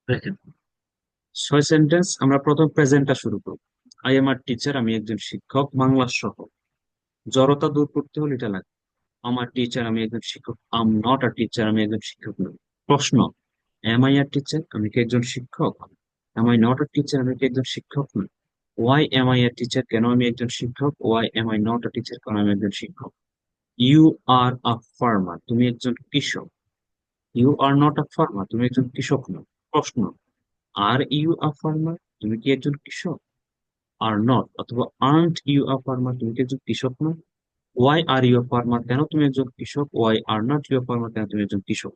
দেখেন, 6 সেন্টেন্স। আমরা প্রথম প্রেজেন্টটা শুরু করব। আই এম আর টিচার, আমি একজন শিক্ষক, বাংলা সহ। জড়তা দূর করতে হলে এটা লাগে। আমার টিচার, আমি একজন শিক্ষক। আম নট আ টিচার, আমি একজন শিক্ষক নই। প্রশ্ন, এম আই আর টিচার, আমি কি একজন শিক্ষক? Am I not a teacher, আমি কি একজন শিক্ষক নই। Why am I a teacher, কেন আমি একজন শিক্ষক? Why am I not a teacher, কারণ আমি একজন শিক্ষক। ইউ আর আ ফার্মার, তুমি একজন কৃষক। You are not a farmer, তুমি একজন কৃষক নও। প্রশ্ন, আর ইউ আ ফার্মার, তুমি কি একজন কৃষক? আর নট অথবা আর্নট ইউ আ ফার্মার, তুমি কি একজন কৃষক নও। Why are you a farmer, কেন তুমি একজন কৃষক? Why are not you a farmer, কেন তুমি একজন কৃষক।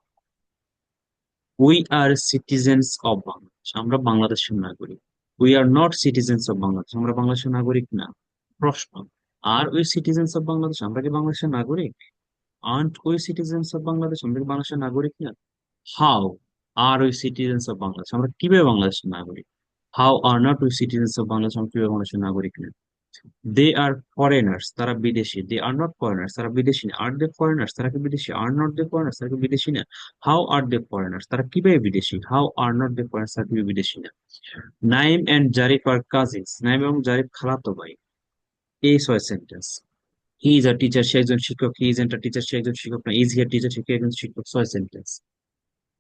We are citizens of Bangladesh, আমরা বাংলাদেশের নাগরিক। We are not citizens of Bangladesh, আমরা বাংলাদেশের নাগরিক না। প্রশ্ন, are we citizens of Bangladesh, আমরা কি বাংলাদেশের নাগরিক? Aren't we citizens of Bangladesh, আমরা কি বাংলাদেশের নাগরিক না। How are we citizens of Bangladesh, আমরা কিভাবে বাংলাদেশের নাগরিক? How are not we citizens of Bangladesh, আমরা কিভাবে বাংলাদেশের নাগরিক না। দে আর ফরেনার্স, তারা বিদেশি। দে আর নট ফরেনার্স, তারা বিদেশি না। আর দে ফরেনার্স, তারা কি বিদেশি? আর নট দে ফরেনার্স, তারা কি বিদেশি না। হাউ আর দে ফরেনার্স, তারা কিভাবে বিদেশি? How are not they foreigners, তারা কিভাবে বিদেশি না। Naim and Zarif are cousins, Naim এবং জারিফ খালাতো ভাই। এই 6 sentence. He is a teacher, সে একজন শিক্ষক। He is ain't a teacher, সে একজন শিক্ষক না। ইজ হি আ টিচার, সে কি একজন শিক্ষক। 6 sentence.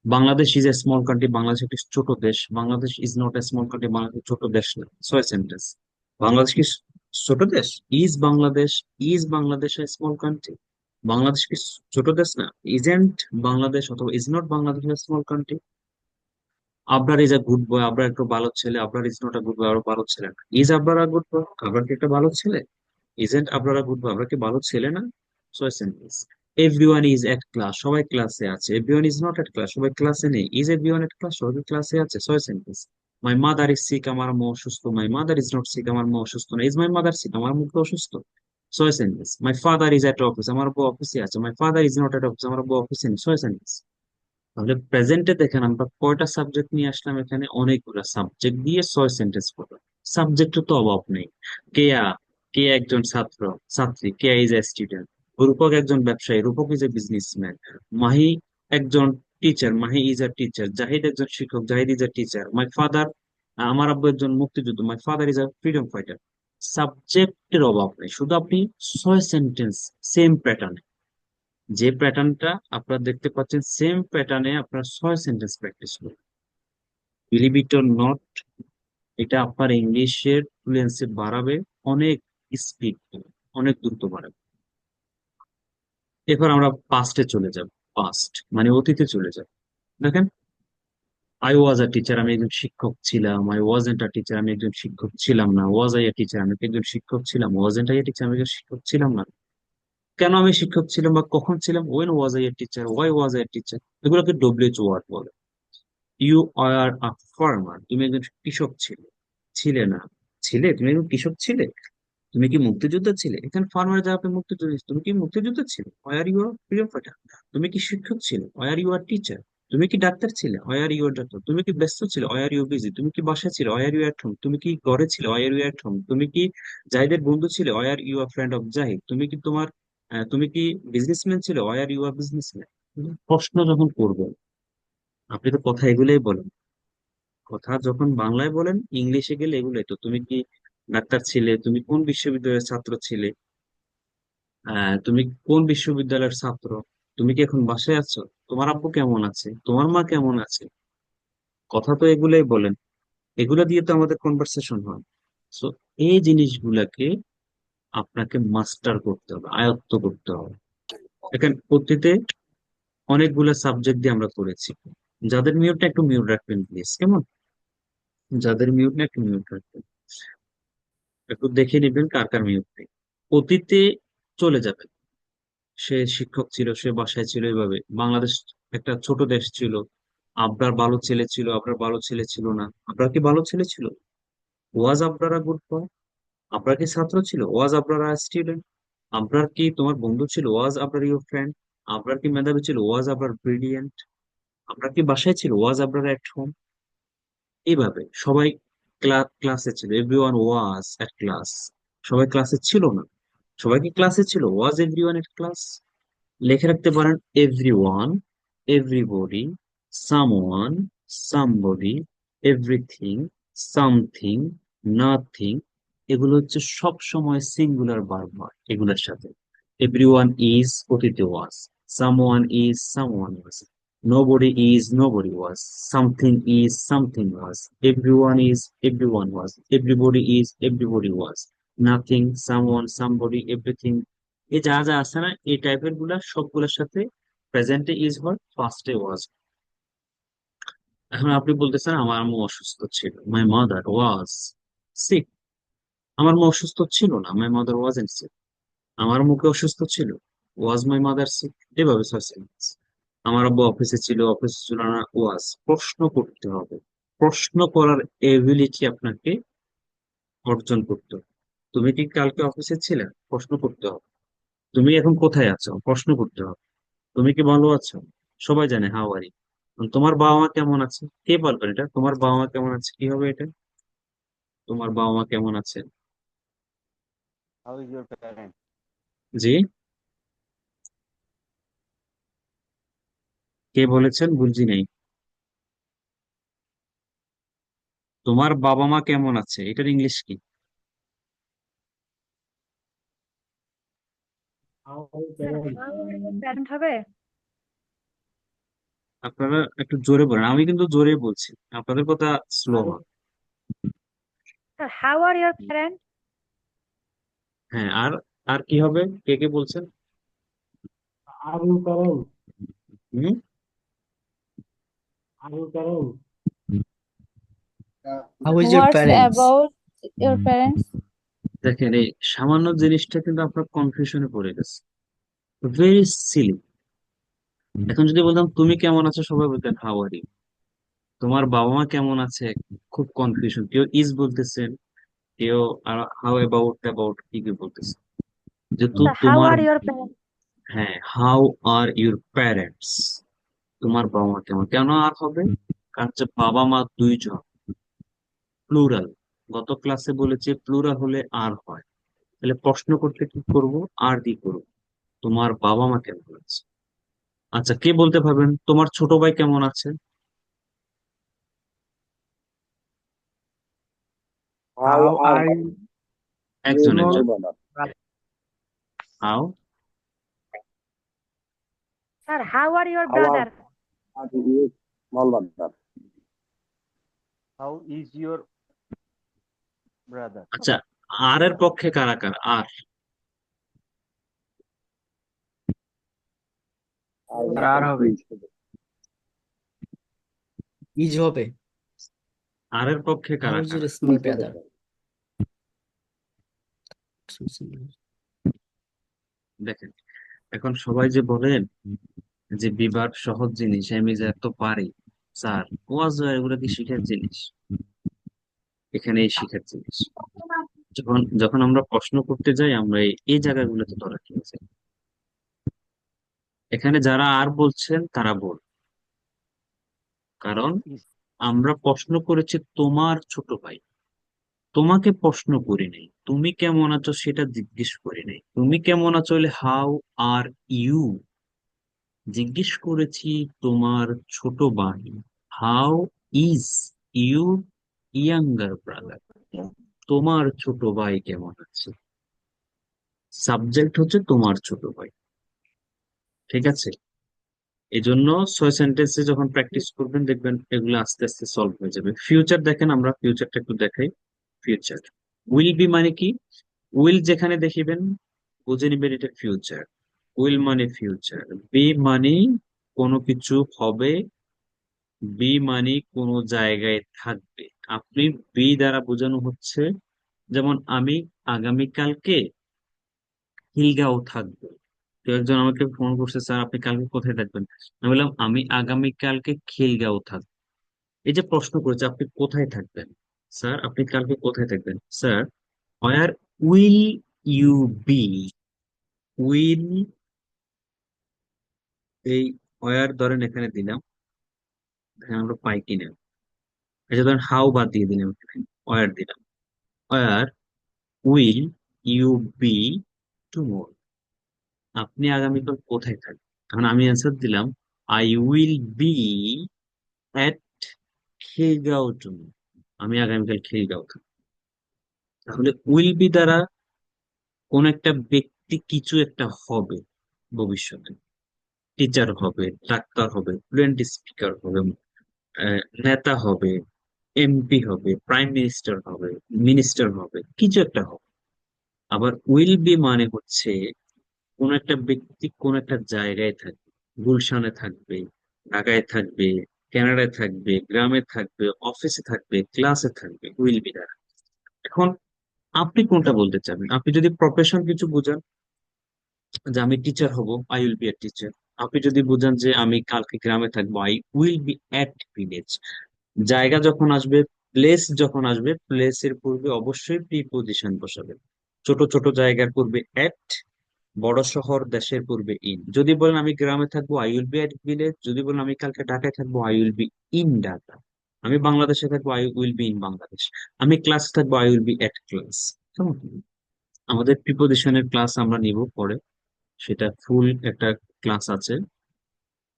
Bangladesh is a small country, Bangladesh একটি ছোট দেশ। Bangladesh is not a small country, Bangladesh ছোট দেশ না। 6 সেন্টেন্স। বাংলাদেশ কি ছোট দেশ? Bangladesh Bangladesh a small country? Bangladesh কি ছোট দেশ না? ইজেন্ট বাংলাদেশ অথবা is not Bangladesh small country? Abrar is a good boy, Abrar একটু ভালো ছেলে। Abrar is not a good boy, আরো ভালো ছেলে না। Is Abrar a good boy, Abrar কি একটা ভালো ছেলে? Isn't Abrar a good boy, Abrar কি ভালো ছেলে না। 6 sentence. Everyone is at class, সবাই ক্লাসে আছে। Everyone is not at class, সবাই ক্লাসে নেই। ইজ এভরিওয়ান এট ক্লাস, সবাই ক্লাসে আছে। 6 sentence. My mother is sick, আমার মা অসুস্থ। My mother is not sick, আমার মা অসুস্থ না। ইজ মাই মাদার সিক, আমার মুখ অসুস্থ। 6 sentence. My father is at office, আমার বউ অফিসে আছে। My father is not at office, আমার বউ অফিসে নেই। 6 সেন্টেন্স। তাহলে প্রেজেন্টে দেখেন আমরা কয়টা সাবজেক্ট নিয়ে আসলাম এখানে, অনেকগুলো সাবজেক্ট দিয়ে 6 সেন্টেন্স পড়লাম। সাবজেক্টের তো অভাব নেই। কেয়া, কে একজন ছাত্র, ছাত্রী। কেয়া ইজ এ স্টুডেন্ট। রূপক একজন ব্যবসায়ী, রূপক ইজ এ বিজনেসম্যান। মাহি একজন teacher, Mahi is a teacher. Zahid একজন শিক্ষক, Zahid is a teacher. My father, আমার আব্বু একজন মুক্তিযুদ্ধ। My father is a freedom fighter. সাবজেক্টের অভাব নেই, শুধু আপনি 6 সেন্টেন্স সেম প্যাটার্ন, যে প্যাটার্নটা আপনারা দেখতে পাচ্ছেন সেম প্যাটার্নে আপনার 6 সেন্টেন্স প্র্যাকটিস করুন। বিলিভ ইট অর নট, এটা আপনার ইংলিশের ফ্লুয়েন্সি বাড়াবে অনেক, স্পিড অনেক দ্রুত বাড়াবে। এরপর আমরা পাস্টে চলে যাব। পাস্ট মানে অতীতে চলে যাব। দেখেন, আই ওয়াজ আ টিচার, আমি একজন শিক্ষক ছিলাম। আই ওয়াজন্ট আ টিচার, আমি একজন শিক্ষক ছিলাম না। ওয়াজ আই আ টিচার, আমি কি একজন শিক্ষক ছিলাম। ওয়াজন্ট আই আ টিচার, আমি একজন শিক্ষক ছিলাম না। কেন আমি শিক্ষক ছিলাম বা কখন ছিলাম? When was I a teacher, why was I a teacher. এগুলোকে ডব্লিউএইচ ওয়ার্ড বলে। ইউ আর আ ফার্মার, তুমি একজন কৃষক ছিলে। ছিলে না, ছিলে, তুমি একজন কৃষক ছিলে। তুমি কি মুক্তিযোদ্ধা ছিলে? এখানে ফার্মার যা, আপনি মুক্তিযোদ্ধা, তুমি কি মুক্তিযোদ্ধা ছিলে? Were you freedom fighter. তুমি কি শিক্ষক ছিলে? Were you are teacher. তুমি কি ডাক্তার ছিলে? Were you are doctor. তুমি কি ব্যস্ত ছিলে? Were you busy. তুমি কি বাসায় ছিলে? Were you at home. তুমি কি ঘরে ছিলে? Were you at home. তুমি কি জাহিদের বন্ধু ছিলে? Were you are friend of Zahid. তুমি কি তোমার তুমি কি বিজনেসম্যান ছিলে? Were you are businessman. প্রশ্ন যখন করবেন, আপনি তো কথা এগুলোই বলেন। কথা যখন বাংলায় বলেন, ইংলিশে গেলে এগুলোই তো। তুমি কি ডাক্তার ছিলে? তুমি কোন বিশ্ববিদ্যালয়ের ছাত্র ছিলে? তুমি কোন বিশ্ববিদ্যালয়ের ছাত্র? তুমি কি এখন বাসায় আছো? তোমার আব্বু কেমন আছে? তোমার মা কেমন আছে? কথা তো এগুলাই বলেন। এগুলো দিয়ে তো আমাদের কনভারসেশন হয়। সো এই জিনিসগুলাকে আপনাকে মাস্টার করতে হবে, আয়ত্ত করতে হবে। এখানে অতীতে অনেকগুলো সাবজেক্ট দিয়ে আমরা করেছি। যাদের মিউটটা একটু মিউট রাখবেন প্লিজ, কেমন? যাদের মিউট না একটু মিউট রাখবেন। একটু দেখে নিবেন কার কার মিউট নেই। অতীতে চলে যাবেন। সে শিক্ষক ছিল, সে বাসায় ছিল, এইভাবে বাংলাদেশ একটা ছোট দেশ ছিল। আবরার ভালো ছেলে ছিল, আবরার ভালো ছেলে ছিল না। আবরার কি ভালো ছেলে ছিল? ওয়াজ আবরার গুড বয়? আবরার কি ছাত্র ছিল? ওয়াজ আবরার স্টুডেন্ট? আবরার কি তোমার বন্ধু ছিল? ওয়াজ আবরার ইউর ফ্রেন্ড? আবরার কি মেধাবী ছিল? ওয়াজ আবরার ব্রিলিয়েন্ট? আবরার কি বাসায় ছিল? ওয়াজ আবরার এট হোম? এইভাবে সবাই ক্লাসে ছিল। এভরিওয়ান ওয়াজ এট ক্লাস, সবাই ক্লাসে ছিল না। সবাই কি ক্লাসে ছিল? ওয়াজ এভরিওয়ান এট ক্লাস? লিখে রাখতে পারেন everyone, everybody, someone, somebody, everything, something, nothing, এগুলো হচ্ছে সব সময় সিঙ্গুলার ভার্ব হয় এগুলোর সাথে। এভরিওয়ান ইজ অতীতে was, someone is someone was, nobody is nobody was, something is something was, everyone is everyone was, everybody is everybody was, nothing, someone, somebody, everything, এই যা যা আছে না এই টাইপের গুলা সবগুলোর সাথে প্রেজেন্টে ইজ হয়, ফার্স্টে ওয়াজ। এখন আপনি বলতেছেন আমার আম্মু অসুস্থ ছিল, মাই মাদার ওয়াজ সিক। আমার মা অসুস্থ ছিল না, মাই মাদার ওয়াজন্ট সিক। আমার মুখে অসুস্থ ছিল, ওয়াজ মাই মাদার সিক। এভাবে সেন্টেন্স। আমার আব্বু অফিসে ছিল, অফিসে ছিল না, ওয়াজ। প্রশ্ন করতে হবে, প্রশ্ন করার এবিলিটি আপনাকে অর্জন করতে হবে। তুমি কি কালকে অফিসে ছিলে? প্রশ্ন করতে হবে। তুমি এখন কোথায় আছো? প্রশ্ন করতে হবে। তুমি কি ভালো আছো? সবাই জানে হাউ আর ইউ। তোমার বাবা মা কেমন আছে? কে বলবেন এটা? তোমার বাবা মা কেমন আছে কি হবে এটা? তোমার বাবা মা কেমন আছে? How is your parent? জি, কে বলেছেন বুঝি নাই। তোমার বাবা মা কেমন আছে এটার ইংলিশ কি? Sir how are your parent হবে? আপনারা একটু জোরে বলেন, আমি কিন্তু জোরে বলছি, আপনাদের কথা স্লো হয়। Sir how are your parent? হ্যাঁ, আর আর কি হবে? কে কে বলছেন? Are you parent? Hmm. Are you parent? How is your What's parents? about your parents? দেখেন এই সামান্য জিনিসটা কিন্তু আপনার কনফিউশনে পড়ে গেছে, ভেরি সিলি। এখন যদি বলতাম তুমি কেমন আছো, সবাই বলতেন হাউ আর ইউ। তোমার বাবা মা কেমন আছে, খুব কনফিউশন, কেউ ইজ বলতেছেন, কেউ হাউ অ্যাবাউট অ্যাবাউট কি কি বলতেছে। যেহেতু স্যার হাউ তোমার, আর ইউর প্যারেন্ট? হ্যাঁ, হাউ আর ইউর প্যারেন্টস, তোমার বাবা মা কেমন, কেন আর হবে? কারণ হচ্ছে বাবা মা দুইজন, প্লুরাল। গত ক্লাসে বলেছে প্লুরাল হলে আর হয়। তাহলে প্রশ্ন করতে কি করব? আর দি করব। তোমার বাবা মা কেমন আছে? আচ্ছা, কে বলতে পারবেন তোমার ছোট ভাই কেমন আছে? How are you? একজন Small একজন। brother. How, sir how are your How brother? are you? Small brother. How is your brother? আচ্ছা, আর এর পক্ষে কারা কারা? আর আর হবে ইজ হবে। আর এর পক্ষে How কারা is কারা? your small brother? দেখেন, এখন সবাই যে বলেন যে বিভাগ সহজ জিনিস, আমি যে এত পারি, স্যার ওয়াজ এগুলো কি শিখার জিনিস? এখানে এই শিখার জিনিস। যখন যখন আমরা প্রশ্ন করতে যাই, আমরা এই জায়গাগুলোতে ধরা খেয়ে যাই। এখানে যারা আর বলছেন তারা বল, কারণ Is আমরা প্রশ্ন করেছি তোমার ছোট ভাই, তোমাকে প্রশ্ন করি নাই তুমি কেমন আছো সেটা জিজ্ঞেস করি নাই। তুমি কেমন আছো হলে হাউ আর ইউ, জিজ্ঞেস করেছি তোমার ছোট ভাই, how is you younger brother, তোমার ছোট ভাই কেমন আছে। সাবজেক্ট হচ্ছে তোমার ছোট ভাই, ঠিক আছে? এই জন্য 6 সেন্টেন্সে যখন প্র্যাকটিস করবেন দেখবেন এগুলো আস্তে আস্তে সলভ হয়ে যাবে। ফিউচার দেখেন, আমরা ফিউচারটা একটু দেখাই। ফিউচার, উইল বি মানে কি? উইল যেখানে দেখিবেন বুঝে নিবেন এটা ফিউচার। উইল মানে ফিউচার, বি মানে কোনো কিছু হবে, বি মানে কোনো জায়গায় থাকবে। আপনি বি দ্বারা বোঝানো হচ্ছে, যেমন আমি আগামীকালকে খিলগাঁও থাকবো। কেউ একজন আমাকে ফোন করছে, স্যার আপনি কালকে কোথায় থাকবেন? আমি বললাম আমি আগামীকালকে খিলগাঁও থাকবো। এই যে প্রশ্ন করেছে আপনি কোথায় থাকবেন, স্যার আপনি কালকে কোথায় থাকবেন, sir where will you be. Will, এই হোয়ার ধরেন এখানে দিলাম, এখানে আমরা পাই কিনা, এই যে ধরেন হাউ বাদ দিয়ে দিলাম, এখানে হোয়ার দিলাম। Where will you be tomorrow, আপনি আগামীকাল কোথায় থাকবেন? এখন আমি অ্যান্সার দিলাম আই উইল বি খিলগাঁও তুমি, আমি আগামীকাল খিলগাঁও থাকবো। তাহলে উইল বি দ্বারা কোন একটা ব্যক্তি কিছু একটা হবে ভবিষ্যতে, টিচার হবে, ডাক্তার হবে, ফ্লুয়েন্ট স্পিকার হবে, নেতা হবে, এমপি হবে, প্রাইম মিনিস্টার হবে, মিনিস্টার হবে, কিছু একটা হবে। আবার উইল বি মানে হচ্ছে কোন একটা ব্যক্তি কোন একটা জায়গায় থাকবে, গুলশানে থাকবে, ঢাকায় থাকবে, কানাডায় থাকবে, গ্রামে থাকবে, অফিসে থাকবে, ক্লাসে থাকবে, উইল বি দ্বারা। এখন আপনি কোনটা বলতে চাবেন? আপনি যদি প্রফেশন কিছু বোঝান যে আমি টিচার হব, I will be a teacher. আপনি যদি বোঝান যে আমি কালকে গ্রামে থাকবো, I will be at village. জায়গা যখন আসবে, প্লেস যখন আসবে, প্লেসের পূর্বে অবশ্যই প্রিপোজিশন বসাবে। ছোট ছোট জায়গার পূর্বে এট, বড় শহর দেশের পূর্বে ইন। যদি বলেন আমি গ্রামে থাকবো, I will be at village. যদি বলেন আমি কালকে ঢাকায় থাকবো, I will be in Dhaka. আমি বাংলাদেশে থাকবো, I will be in Bangladesh. আমি ক্লাস থাকবো, I will be at class. কেমন? আমাদের প্রিপোজিশনের ক্লাস আমরা নিব পরে, সেটা ফুল একটা ক্লাস আছে।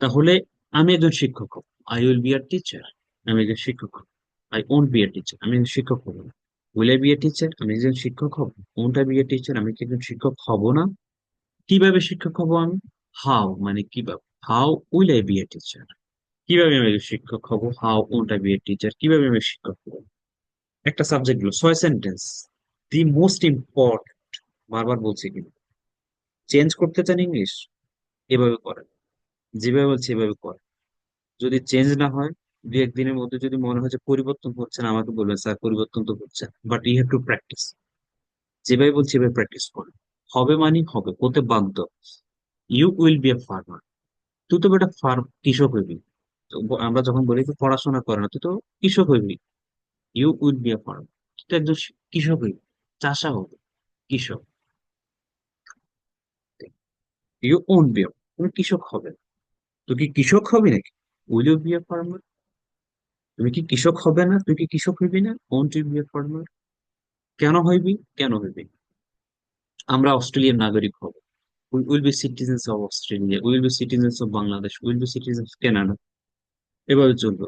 তাহলে আমি একজন শিক্ষক হব, I will be a teacher. আমি একজন শিক্ষক হব, I won't be a teacher. আমি একজন শিক্ষক হব না। Will I be a teacher? আমি একজন শিক্ষক হব। Won't I be a teacher? আমি কি একজন শিক্ষক হব না। কিভাবে শিক্ষক হব আমি? হাউ মানে কিভাবে, how will I be a teacher. কিভাবে আমি একজন শিক্ষক হব, how won't I be a teacher, কিভাবে আমি শিক্ষক হব। একটা সাবজেক্ট গুলো 6 সেন্টেন্স, দি মোস্ট ইম্পর্টেন্ট। বারবার বলছি কিন্তু, চেঞ্জ করতে চান ইংলিশ, এভাবে করেন, যেভাবে বলছি এভাবে করেন। যদি চেঞ্জ না হয়, দু একদিনের মধ্যে যদি মনে হয় যে পরিবর্তন হচ্ছে না, আমাকে বলবেন স্যার পরিবর্তন তো হচ্ছে, but you have to practice. যেভাবে বলছি এভাবে প্র্যাকটিস করুন। হবে মানে হবে, হতে বাধ্য। You will be a farmer. তুই তো বেটা কৃষক হইবি। তো আমরা যখন বলি যে পড়াশোনা করে না, তুই তো কৃষক হইবি। You will be a farmer. তুই তো একজন কৃষক হইবি, চাষা হবে, কৃষক। ইউ ওন্ট বি, তুমি কৃষক হবে না। তুই কি কৃষক হবি নাকি? Will you be a farmer? তুমি কি কৃষক হবে না? তুই কি কৃষক হইবি না? Won't you be a farmer? কেন হইবি? কেন হইবি? আমরা অস্ট্রেলিয়ার নাগরিক হব, we will be citizens of Australia, will be citizens of Bangladesh, will be citizens of Canada. এভাবে চলবে।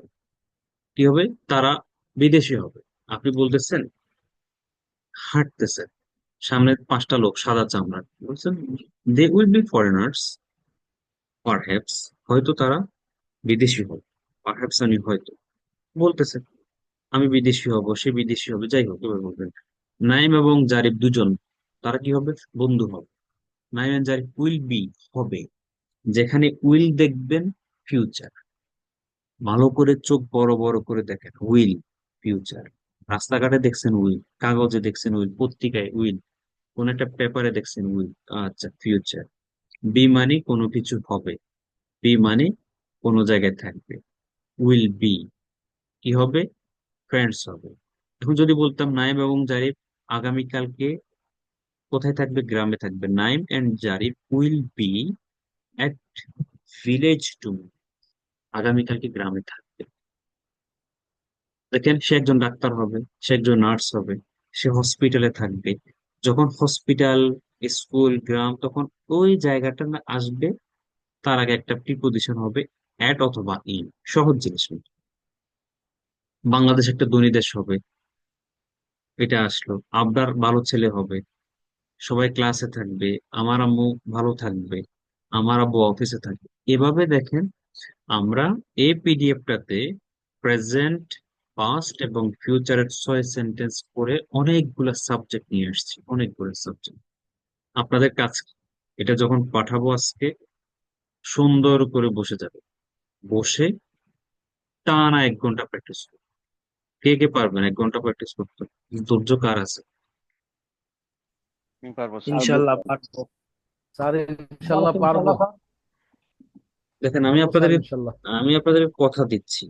কি হবে? তারা বিদেশি হবে। আপনি বলতেছেন, হাঁটতেছেন, সামনে 5টা লোক সাদা চামড়ার, বলছেন they will be foreigners, perhaps, হয়তো তারা বিদেশি হবে। পারহ্যাপস আমি হয়তো, বলতেছেন আমি বিদেশি হব, সে বিদেশি হবে, যাই হোক এবার বলবেন। নাইম এবং জারিফ দুজন, তারা কি হবে? বন্ধু হবে। Naim and Zarif will be, হবে। যেখানে উইল দেখবেন, ফিউচার। ভালো করে চোখ বড় বড় করে দেখেন, উইল, ফিউচার। রাস্তাঘাটে দেখছেন উইল, কাগজে দেখছেন উইল, পত্রিকায় উইল, কোন একটা পেপারে দেখছেন উইল, আচ্ছা ফিউচার। বি মানে কোনো কিছু হবে, বি মানে কোনো জায়গায় থাকবে। উইল বি কি হবে? ফ্রেন্ডস হবে। এখন যদি বলতাম নাইম এবং জারিফ আগামীকালকে কোথায় থাকবে? গ্রামে থাকবে। Naim and Zarif will be at village too, আগামীকালকে গ্রামে থাকবে। দেখেন, সে একজন ডাক্তার হবে, সে একজন নার্স হবে, সে হসপিটালে থাকবে। যখন হসপিটাল, স্কুল, গ্রাম, তখন ওই জায়গাটা না আসবে, তার আগে একটা প্রিপোজিশন হবে, অ্যাট অথবা ইন। সহজ জিনিস কিন্তু। বাংলাদেশ একটা ধনী দেশ হবে, এটা আসলো। আবরার ভালো ছেলে হবে, সবাই ক্লাসে থাকবে, আমার আম্মু ভালো থাকবে, আমার আব্বু অফিসে থাকবে। এভাবে দেখেন, আমরা এই পিডিএফটাতে প্রেজেন্ট, পাস্ট এবং ফিউচারের 6 সেন্টেন্স করে অনেকগুলো সাবজেক্ট নিয়ে আসছি, অনেকগুলো সাবজেক্ট। আপনাদের কাজ কি? এটা যখন পাঠাবো আজকে, সুন্দর করে বসে যাবে, বসে টানা 1 ঘন্টা প্র্যাকটিস করবে। কে কে পারবেন 1 ঘন্টা প্র্যাকটিস করতে? ধৈর্য কার আছে? আমি পারবো স্যার। ইনশাল্লাহ পারবো। স্যার ইনশাল্লাহ পারবো। দেখেন, পারবো স্যার ইনশাল্লাহ। আমি আপনাদের কথা দিচ্ছি,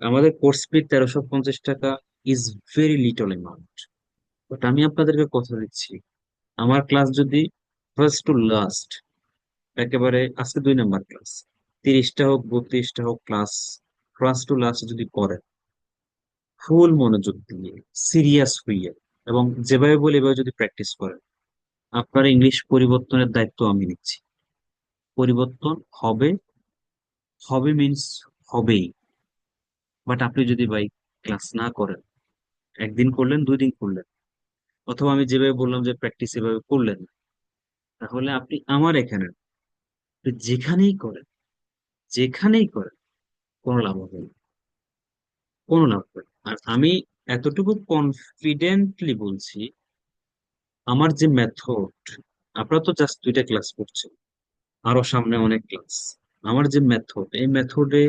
আমাদের কোর্স ফি 1350 টাকা is very little amount. But আমি আপনাদেরকে কথা দিচ্ছি, আমার ক্লাস যদি ফার্স্ট টু লাস্ট, একেবারে আজকে 2 নাম্বার ক্লাস, 30টা হোক 32টা হোক ক্লাস, ফার্স্ট টু লাস্ট যদি করেন, ফুল মনোযোগ দিয়ে, সিরিয়াস হইয়া, এবং যেভাবে বলে এভাবে যদি প্র্যাকটিস করেন, আপনার ইংলিশ পরিবর্তনের দায়িত্ব আমি নিচ্ছি। পরিবর্তন হবে, হবে মিন্স হবেই। বাট আপনি যদি ভাই ক্লাস না করেন, একদিন করলেন, 2 দিন করলেন, অথবা আমি যেভাবে বললাম যে প্র্যাকটিস এভাবে করলেন না, তাহলে আপনি আমার এখানে না। আপনি যেখানেই করেন কোনো লাভ হবে না, কোনো লাভ হবে না। আর আমি এতটুকু কনফিডেন্টলি বলছি, আমার যে মেথড, আপনারা তো জাস্ট 2টা ক্লাস করছেন, আরো সামনে অনেক ক্লাস। আমার যে মেথড, এই মেথডে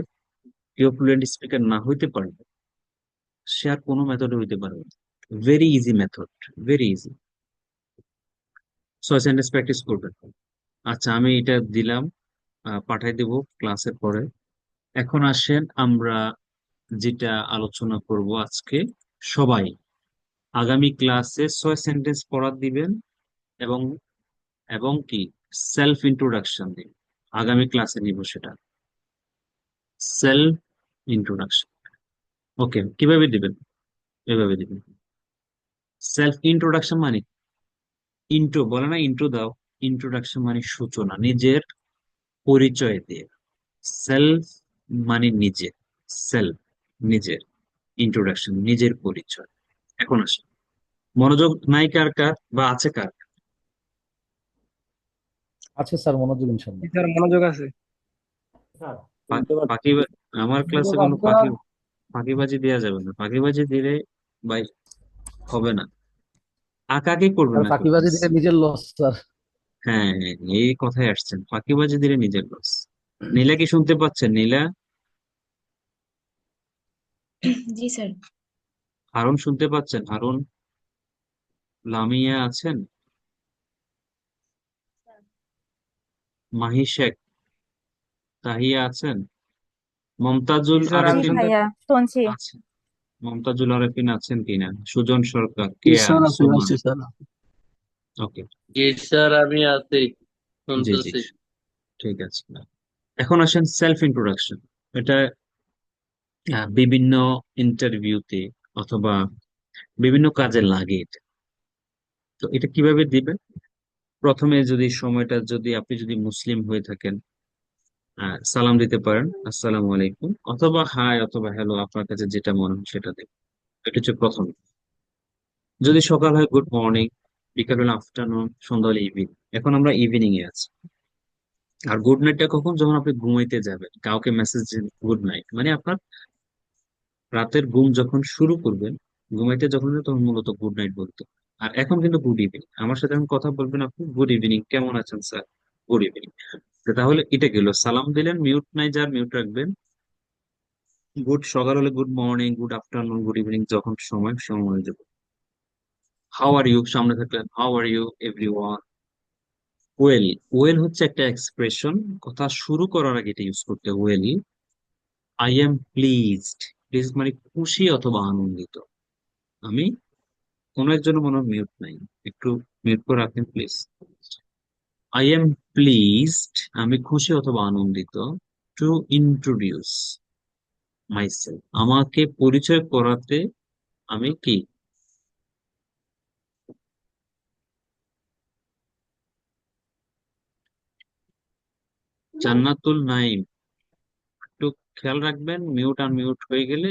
কেউ ফ্লুয়েন্ট স্পিকার না হইতে পারবে, সে আর কোনো মেথডে হইতে পারবে না। Very easy method, very easy. 6 sentence practice করবেন। আচ্ছা, আমি এটা দিলাম, পাঠাই দেব ক্লাসের পরে। এখন আসেন আমরা যেটা আলোচনা করব আজকে। সবাই আগামী ক্লাসে 6 সেন্টেন্স পড়া দিবেন, এবং এবং কি সেলফ ইন্ট্রোডাকশন দিন। আগামী ক্লাসে নিব সেটা, সেলফ ইন্ট্রোডাকশন। ওকে, কিভাবে দিবেন? এভাবে দিবেন। সেলফ ইন্ট্রোডাকশন মানে ইন্ট্রো বলে না, ইন্ট্রো দাও। ইন্ট্রোডাকশন মানে সূচনা, নিজের পরিচয় দিয়ে। সেলফ মানে নিজে, সেলফ নিজের, ইন্ট্রোডাকশন নিজের পরিচয়। এখন আসে, মনোযোগ নাই কার কার বা আছে কার? আছে স্যার, মনোযোগ ইনশাল্লাহ। স্যার মনোযোগ আছে। শুনতে পাচ্ছি। ফাঁকি আমার ক্লাসে কোনো ফাঁকিবাজি দেওয়া যাবে না, ফাঁকিবাজি দিলে ভাই হবে না। আঁকাকে করবেন স্যার না কেউ ফাঁকিবাজি please। দিলে নিজের লস স্যার। হ্যাঁ হ্যাঁ, এই কথায় আসছেন, ফাঁকিবাজি দিলে নিজের লস। নীলা কি শুনতে পাচ্ছেন? নীলা, জি স্যার। হারুন শুনতে পাচ্ছেন? হারুন, লামিয়া আছেন? মাহি শেখ, তাহিয়া আছেন? মমতাজুল জি স্যার, আমি জি আরেফিন শুনতে ভাইয়া, শুনছি। আছেন? মমতাজুল আরেফিন আছেন কিনা? সুজন সরকার, জি কেয়া, স্যার, আপনি সুমন। আসছি স্যার। ওকে, জি স্যার, আমি আছি, জি জি, শুনতেছি। ঠিক আছে। এখন আসেন সেলফ ইন্ট্রোডাকশন। এটা বিভিন্ন ইন্টারভিউতে অথবা বিভিন্ন কাজে লাগে এটা। তো এটা কিভাবে দিবে? প্রথমে যদি সময়টা, যদি আপনি যদি মুসলিম হয়ে থাকেন, সালাম দিতে পারেন, আসসালামু আলাইকুম, অথবা হাই অথবা হ্যালো, আপনার কাছে যেটা মনে হয় সেটা দেবেন। এটা হচ্ছে প্রথম। যদি সকাল হয় গুড মর্নিং, বিকাল হলে আফটারনুন, সন্ধ্যা হলে ইভিনিং। এখন আমরা ইভিনিং এ আছি। আর গুড নাইটটা কখন? যখন আপনি ঘুমাইতে যাবেন, কাউকে মেসেজ গুড নাইট মানে আপনার রাতের ঘুম যখন শুরু করবেন, ঘুমাইতে যখন যাবেন, তখন মূলত গুড নাইট বলতে হয়। আর এখন কিন্তু গুড ইভিনিং, আমার সাথে এখন কথা বলবেন আপনি, গুড ইভিনিং, কেমন আছেন স্যার? Good evening. তাহলে এটা গেল, সালাম দিলেন, মিউট নাই যার মিউট রাখবেন। গুড, সকাল হলে good morning, good afternoon, good evening, যখন সময় সময় যাবে। হাউ আর ইউ সামনে থাকলেন, how are you everyone. Well, well হচ্ছে একটা এক্সপ্রেশন, কথা শুরু করার আগে এটা ইউজ করতে well. I am pleased, please মানে খুশি অথবা আনন্দিত। আমি, কোনো একজন মনে হয় মিউট নাই, একটু মিউট করে রাখেন প্লিজ। আই এম প্লিজড, আমি খুশি অথবা আনন্দিত, টু ইন্ট্রোডিউস মাইসেলফ, আমাকে পরিচয় করাতে। আমি কি, জান্নাতুল নাইম, একটু খেয়াল রাখবেন, মিউট আর মিউট হয়ে গেলে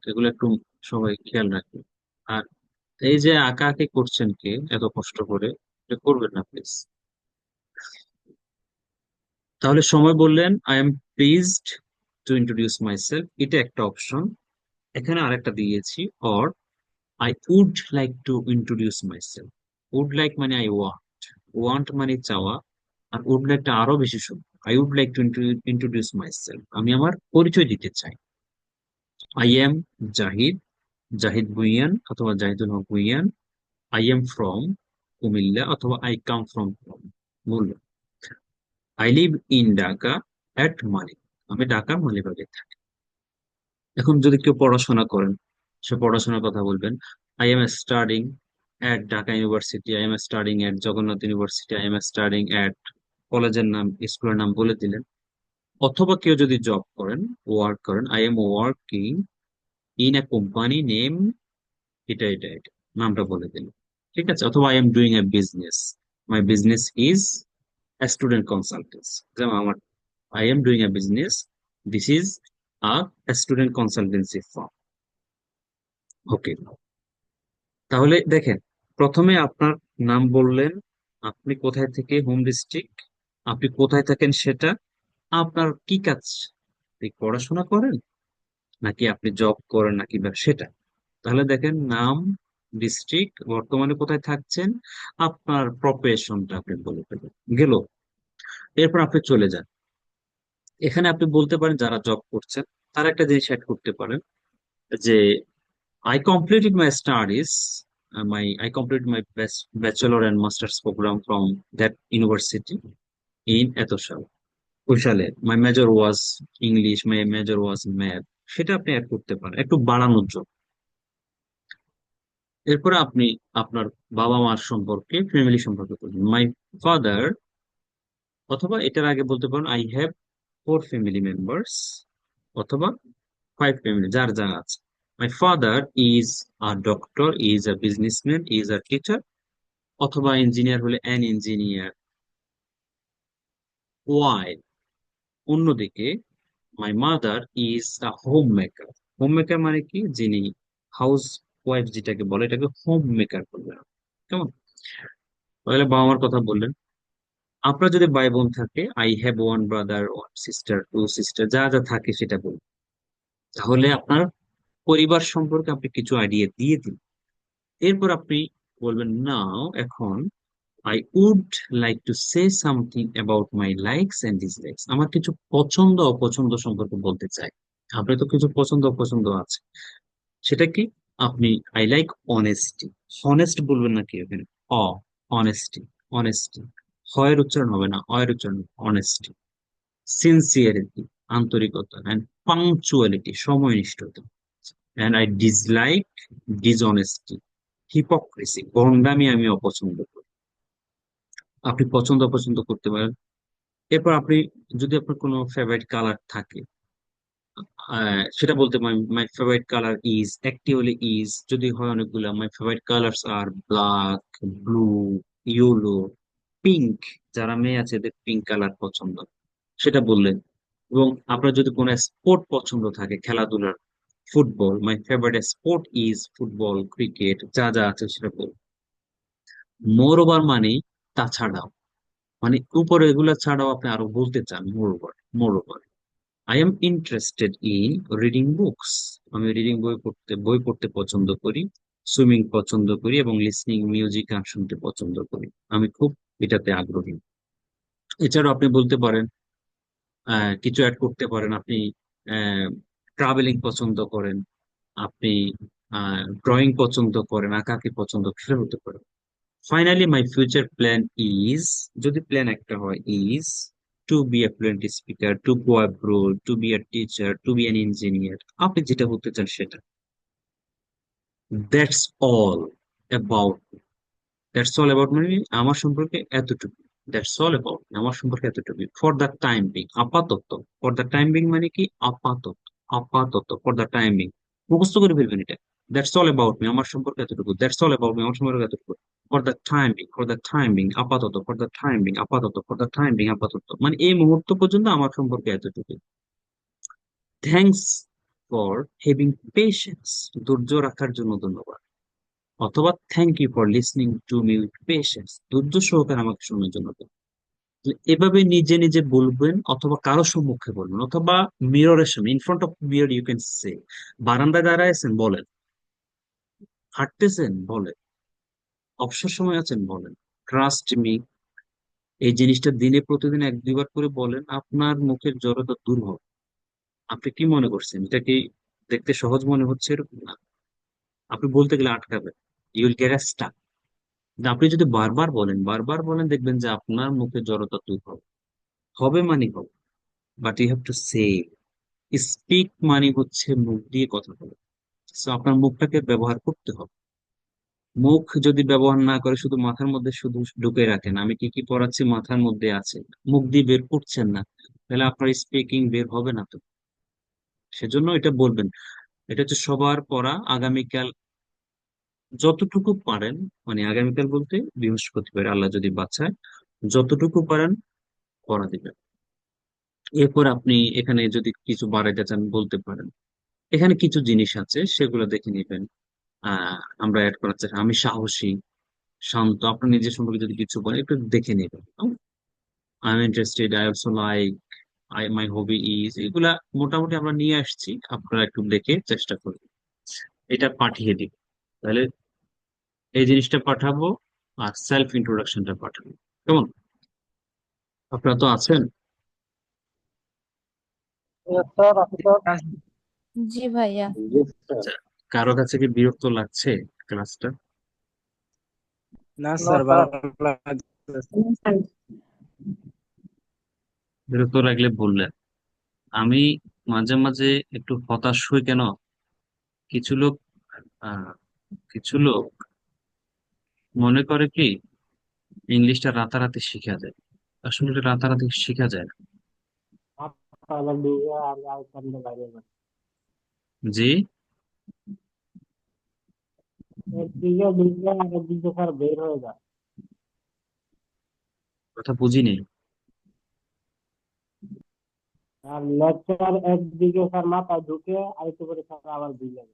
এগুলো একটু সবাই খেয়াল রাখবেন। আর এই যে আঁকা আঁকি করছেন কে এত কষ্ট করে, এটা করবেন না প্লিজ। তাহলে সময় বললেন I am pleased to introduce myself, এটা একটা অপশন। এখানে আরেকটা দিয়েছি, or I would like to introduce myself. Would like মানে আই ওয়ান্ট, ওয়ান্ট মানে চাওয়া, আর উড লাইকটা আরো বেশি সুন্দর। I would like to introduce myself, আমি আমার পরিচয় দিতে চাই। আই এম জাহিদ, জাহিদ ভুঁইয়ান অথবা Zahidul Haque Bhuiyan. I am from Comilla অথবা আই কাম ফ্রম বললো। I live in Dhaka at মালি, আমি ঢাকা মালিবাগে থাকি। এখন যদি কেউ পড়াশোনা করেন, সে পড়াশোনার কথা বলবেন। I am studying at Dhaka university, I am studying at Jagannath university, I am studying at, কলেজের নাম, স্কুলের নাম বলে দিলেন। অথবা কেউ যদি জব করেন, ওয়ার্ক করেন, I am working in a company name, এটা এটা এটা, নামটা বলে দিলেন। ঠিক আছে, অথবা I am doing a business, my business is student consultancy, যেমন আমার, I am doing a business, this is a student consultancy firm. ওকে, তাহলে দেখেন, প্রথমে আপনার নাম বললেন, আপনি কোথায় থেকে, হোম ডিস্ট্রিক্ট, আপনি কোথায় থাকেন সেটা, আপনার কি কাজ, আপনি পড়াশোনা করেন নাকি আপনি জব করেন নাকি সেটা। তাহলে দেখেন, নাম, ডিস্ট্রিক্ট, বর্তমানে কোথায় থাকছেন, আপনার প্রফেশনটা আপনি বলে ফেলেন, গেল। এরপর আপনি চলে যান, এখানে আপনি বলতে পারেন যারা জব করছেন তারা একটা জিনিস অ্যাড করতে পারেন যে I completed my studies, I completed my best bachelor and master's program from that university in এত সাল, ওই সালে my major was English, my major was math, সেটা আপনি অ্যাড করতে পারেন একটু বাড়ানোর জন্য। এরপরে আপনি আপনার বাবা মার সম্পর্কে, ফ্যামিলি সম্পর্কে বলবেন, মাই ফাদার, অথবা এটার আগে বলতে পারেন আই হ্যাভ 4 ফ্যামিলি মেম্বার্স, অথবা 5 ফ্যামিলি, যার যা আছে। My father is a doctor, is a businessman, is a teacher, অথবা ইঞ্জিনিয়ার হলে অ্যান ইঞ্জিনিয়ার। ওয়াই, অন্যদিকে মাই mother is a home maker. Home maker মানে কি, যিনি হাউস ওয়াইফ যেটাকে বলে এটাকে হোম মেকার বলবে, কেমন। তাহলে বাবা মার কথা বললেন। আপনার যদি ভাই বোন থাকে, I have 1 brother, 1 sister, 2 sister, যা যা থাকে সেটা বলুন। তাহলে আপনার পরিবার সম্পর্কে আপনি কিছু আইডিয়া দিয়ে দিন। এরপর আপনি বলবেন, নাও এখন I would like to say something about my likes and dislikes. আমার কিছু পছন্দ অপছন্দ সম্পর্কে বলতে চাই। আপনার তো কিছু পছন্দ অপছন্দ আছে, সেটা কি, আপনি আই লাইক অনেস্টি, হনেস্ট বলবেন নাকি এখানে, অ অনেস্টি, অনেস্টি, হয়ের উচ্চারণ হবে না, অয়ের উচ্চারণ, অনেস্টি। সিনসিয়ারিটি, আন্তরিকতা, অ্যান্ড পাংচুয়ালিটি, সময়নিষ্ঠতা। And I dislike dishonesty, hypocrisy, ভণ্ডামি আমি অপছন্দ করি। আপনি পছন্দ অপছন্দ করতে পারেন। এরপর আপনি যদি আপনার কোনো ফেভারিট কালার থাকে, সেটা বলতে পারেন, মাই ফেভারিট কালার ইজ, একটি হলে ইজ, যদি হয় অনেকগুলো, my favourite colours are black, blue, yellow, pink, যারা মেয়ে আছে এদের পিঙ্ক কালার পছন্দ, সেটা বললেন। এবং আপনার যদি কোনো স্পোর্ট পছন্দ থাকে, খেলাধুলার, football, my favourite sport is football, cricket, যা যা আছে সেটা বলুন। মোর ওভার মানে তাছাড়াও, মানে উপরে এগুলা ছাড়াও আপনি আরো বলতে চান, মোর over, more over. I am interested in reading books, আমি রিডিং বই পড়তে পছন্দ করি, সুইমিং পছন্দ করি, এবং লিসনিং মিউজিক, গান শুনতে পছন্দ করি, আমি খুব এটাতে আগ্রহী। এছাড়াও আপনি বলতে পারেন, কিছু অ্যাড করতে পারেন, আপনি ট্রাভেলিং পছন্দ করেন, আপনি ড্রয়িং পছন্দ করেন, আঁকাআঁকি পছন্দ, সেটা হতে পারে। Finally my future plan is, যদি প্ল্যান একটা হয়, is to be a fluent speaker, to go abroad, to be a teacher, to be an engineer, আপনি যেটা হতে চান সেটা। That's all about, that's all about মানে আমার সম্পর্কে এতটুকু, দ্যাটস অল অ্যাবাউট আমার সম্পর্কে এতটুকু, ফর দ্য টাইম বিং, আপাতত। ফর দ্য টাইম বিং মানে কি, আপাতত, আপাতত, ফর দ্য টাইম বিং, মুখস্থ করে ফেলবেন এটা। দ্যাটস অল অ্যাবাউট মি, আমার সম্পর্কে এতটুকু, দ্যাটস অল অ্যাবাউট মি আমার সম্পর্কে এতটুকু, for the time being, for the time being, আপাতত, ফর দ্য টাইম বিং, আপাতত, ফর দ্য টাইম বিং, আপাতত, মানে এই মুহূর্ত পর্যন্ত আমার সম্পর্কে এতটুকু। থ্যাংকস ফর হ্যাভিং পেশেন্স, ধৈর্য রাখার জন্য ধন্যবাদ। অথবা thank you for listening to me with patience, ধৈর্য সহকারে আমাকে শোনার জন্য। এভাবে নিজে নিজে বলবেন, অথবা কারো সম্মুখে বলবেন, অথবা মিররের সামনে, in front of mirror you can say. বারান্দায় দাঁড়ায় আছেন, বলেন। হাঁটতেছেন, বলেন। অবসর সময় আছেন, বলেন। ট্রাস্ট মি, এই জিনিসটা দিনে প্রতিদিন 1-2 বার করে বলেন, আপনার মুখের জড়তা দূর হবে। আপনি কি মনে করছেন, এটা কি দেখতে সহজ মনে হচ্ছে? এরকম না, আপনি বলতে গেলে আটকাবেন, ইউ উইল গেট স্টাক। আপনি যদি বারবার বলেন, বারবার বলেন, দেখবেন যে আপনার মুখের জড়তা দূর হবে, হবে মানে হবে। But you have to say, speak মানে হচ্ছে মুখ দিয়ে কথা বলা। তো আপনার মুখটাকে ব্যবহার করতে হবে। মুখ যদি ব্যবহার না করে, শুধু মাথার মধ্যে শুধু ঢুকে রাখেন, আমি কি কি পড়াচ্ছি মাথার মধ্যে আছে, মুখ দিয়ে বের করছেন না, তাহলে আপনার স্পিকিং বের হবে না তো। সেজন্য এটা বলবেন। এটা হচ্ছে সবার পড়া। আগামীকাল যতটুকু পারেন, মানে আগামীকাল বলতে বৃহস্পতিবার, আল্লাহ যদি বাঁচায়, যতটুকু পারেন পড়া দিবেন। এরপর আপনি এখানে যদি কিছু বাড়াইতে চান বলতে পারেন। এখানে কিছু জিনিস আছে সেগুলো দেখে নেবেন। আমরা অ্যাড করার চেষ্টা, আমি সাহসী, শান্ত, আপনার নিজের সম্পর্কে যদি কিছু বলেন একটু দেখে নেবেন। I am interested, I also like, my hobby is, এগুলা মোটামুটি আমরা নিয়ে আসছি, আপনারা একটু দেখে চেষ্টা করবেন। এটা পাঠিয়ে দিন তাহলে, এই জিনিসটা পাঠাবো আর সেলফ ইন্ট্রোডাকশনটা পাঠাবো। কেমন? আপনারা তো আছেন? স্যার আপনি স্যার জি ভাইয়া। আচ্ছা, কারো কাছে কি বিরক্ত লাগছে ক্লাসটা? না না স্যার স্যার ভালো লাগতেছে। বিরক্ত লাগলে বললেন। আমি মাঝে মাঝে একটু হতাশ হই কেন, কিছু লোক আহ কিছু লোক মনে করে কি ইংলিশটা রাতারাতি শিখা যায়। আসলে এটা রাতারাতি শিখা যায় না। আপনার দিকে আর আর সামনে বাইরে না জি, একদিকে দিকে আর একদিকে স্যার বের হয়ে যায় কথা বুঝিনি। আর লেকচার একদিকে স্যার মাথায় ঢুকে আরেকটু করে স্যার আবার বের যায়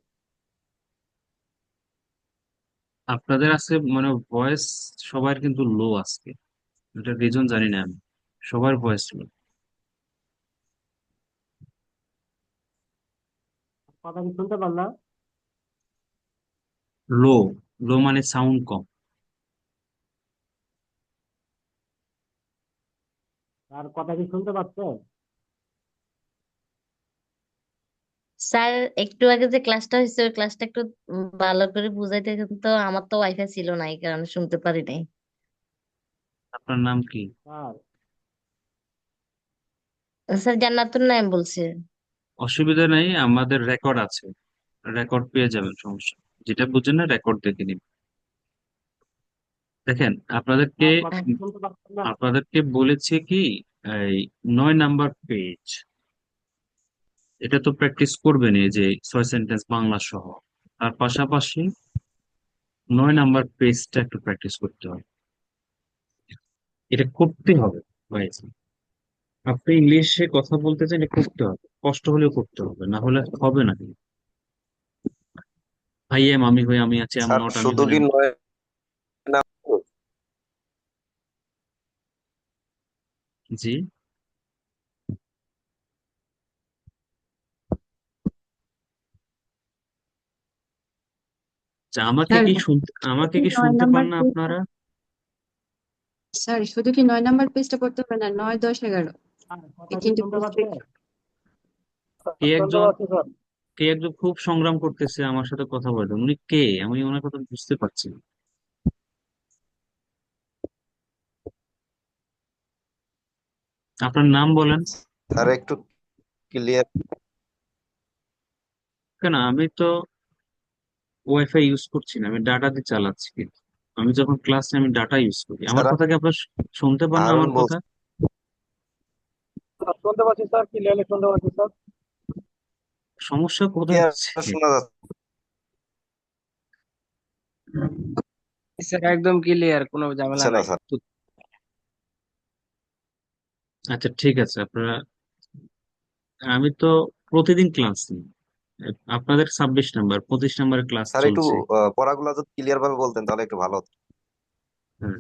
আপনাদের আছে মানে ভয়েস সবার কিন্তু লো আজকে, এটা রিজন জানি না আমি, সবার ভয়েস লো। কথা কি শুনতে পান না লো, লো মানে সাউন্ড কম। আর কথা কি শুনতে পাচ্ছেন স্যার একটু আগে যে ক্লাসটা হয়েছে ওই ক্লাসটা একটু ভালো করে বুঝাইতে, কিন্তু আমার তো ওয়াইফাই ছিল না এই কারণে শুনতে পারি নাই। আপনার নাম কি? স্যার স্যার জান্নাতুল নাইম বলছে। অসুবিধা নেই, আমাদের রেকর্ড আছে, রেকর্ড পেয়ে যাবেন, সমস্যা নেই। যেটা বুঝেন না রেকর্ড দেখে নিন। দেখেন আপনাদেরকে, স্যার কথা কি শুনতে পাচ্ছেন না আপনাদেরকে বলেছে কি এই 9 নাম্বার পেজ, এটা তো প্র্যাকটিস করবেন, এই যে 6 সেন্টেন্স বাংলা সহ। তার পাশাপাশি 9 নাম্বার পেজটা একটু প্র্যাকটিস করতে হবে, এটা করতে হবে ভাই। আপনি ইংলিশে কথা বলতে চান, এটা করতে হবে, কষ্ট হলেও করতে হবে, না হলে হবে না। আই এম আমি হই, আমি আছি, আম স্যার নট আমি শুধু কি হইলাম। নয় না জি, আচ্ছা, আমাকে স্যার কি শুনতে, শুধু আমাকে কি কি নয় শুনতে পান নাম্বার না পেজটা আপনারা? স্যার শুধু কি 9 নাম্বার পেজটা পড়তে হবে না, 9, 10, 11 স্যার কথা এই কি তিনটে শুনতে পেজ পাচ্ছেন কে শুনতে একজন, পাচ্ছি স্যার কে একজন খুব সংগ্রাম করতেছে আমার সাথে কথা বলতে, উনি কে আমি ওনার কথা বুঝতে পারছি না। আপনার নাম বলেন। স্যার একটু ক্লিয়ার কেন, আমি তো ওয়াইফাই ইউজ করছি না, আমি ডাটা দিয়ে চালাচ্ছি কিন্তু। আমি যখন ক্লাসে আমি ডাটা ইউজ করি, আমার স্যার কথা কি আপনার শুনতে পান না হারুন আমার কথা? বলছি স্যার শুনতে পাচ্ছি স্যার ক্লিয়ারলি শুনতে পাচ্ছি স্যার সমস্যা কোথায় হচ্ছে? শোনা স্যার একদম ক্লিয়ার, কোনো ঝামেলা যাচ্ছে না নাই। স্যার। আচ্ছা ঠিক আছে, আপনারা, আমি তো প্রতিদিন ক্লাস নিই, আপনাদের 26 নাম্বার 25 নাম্বারের ক্লাস স্যার একটু চলছে। পড়াগুলো যদি ক্লিয়ার ভাবে বলতেন তাহলে একটু ভালো হতো। হ্যাঁ,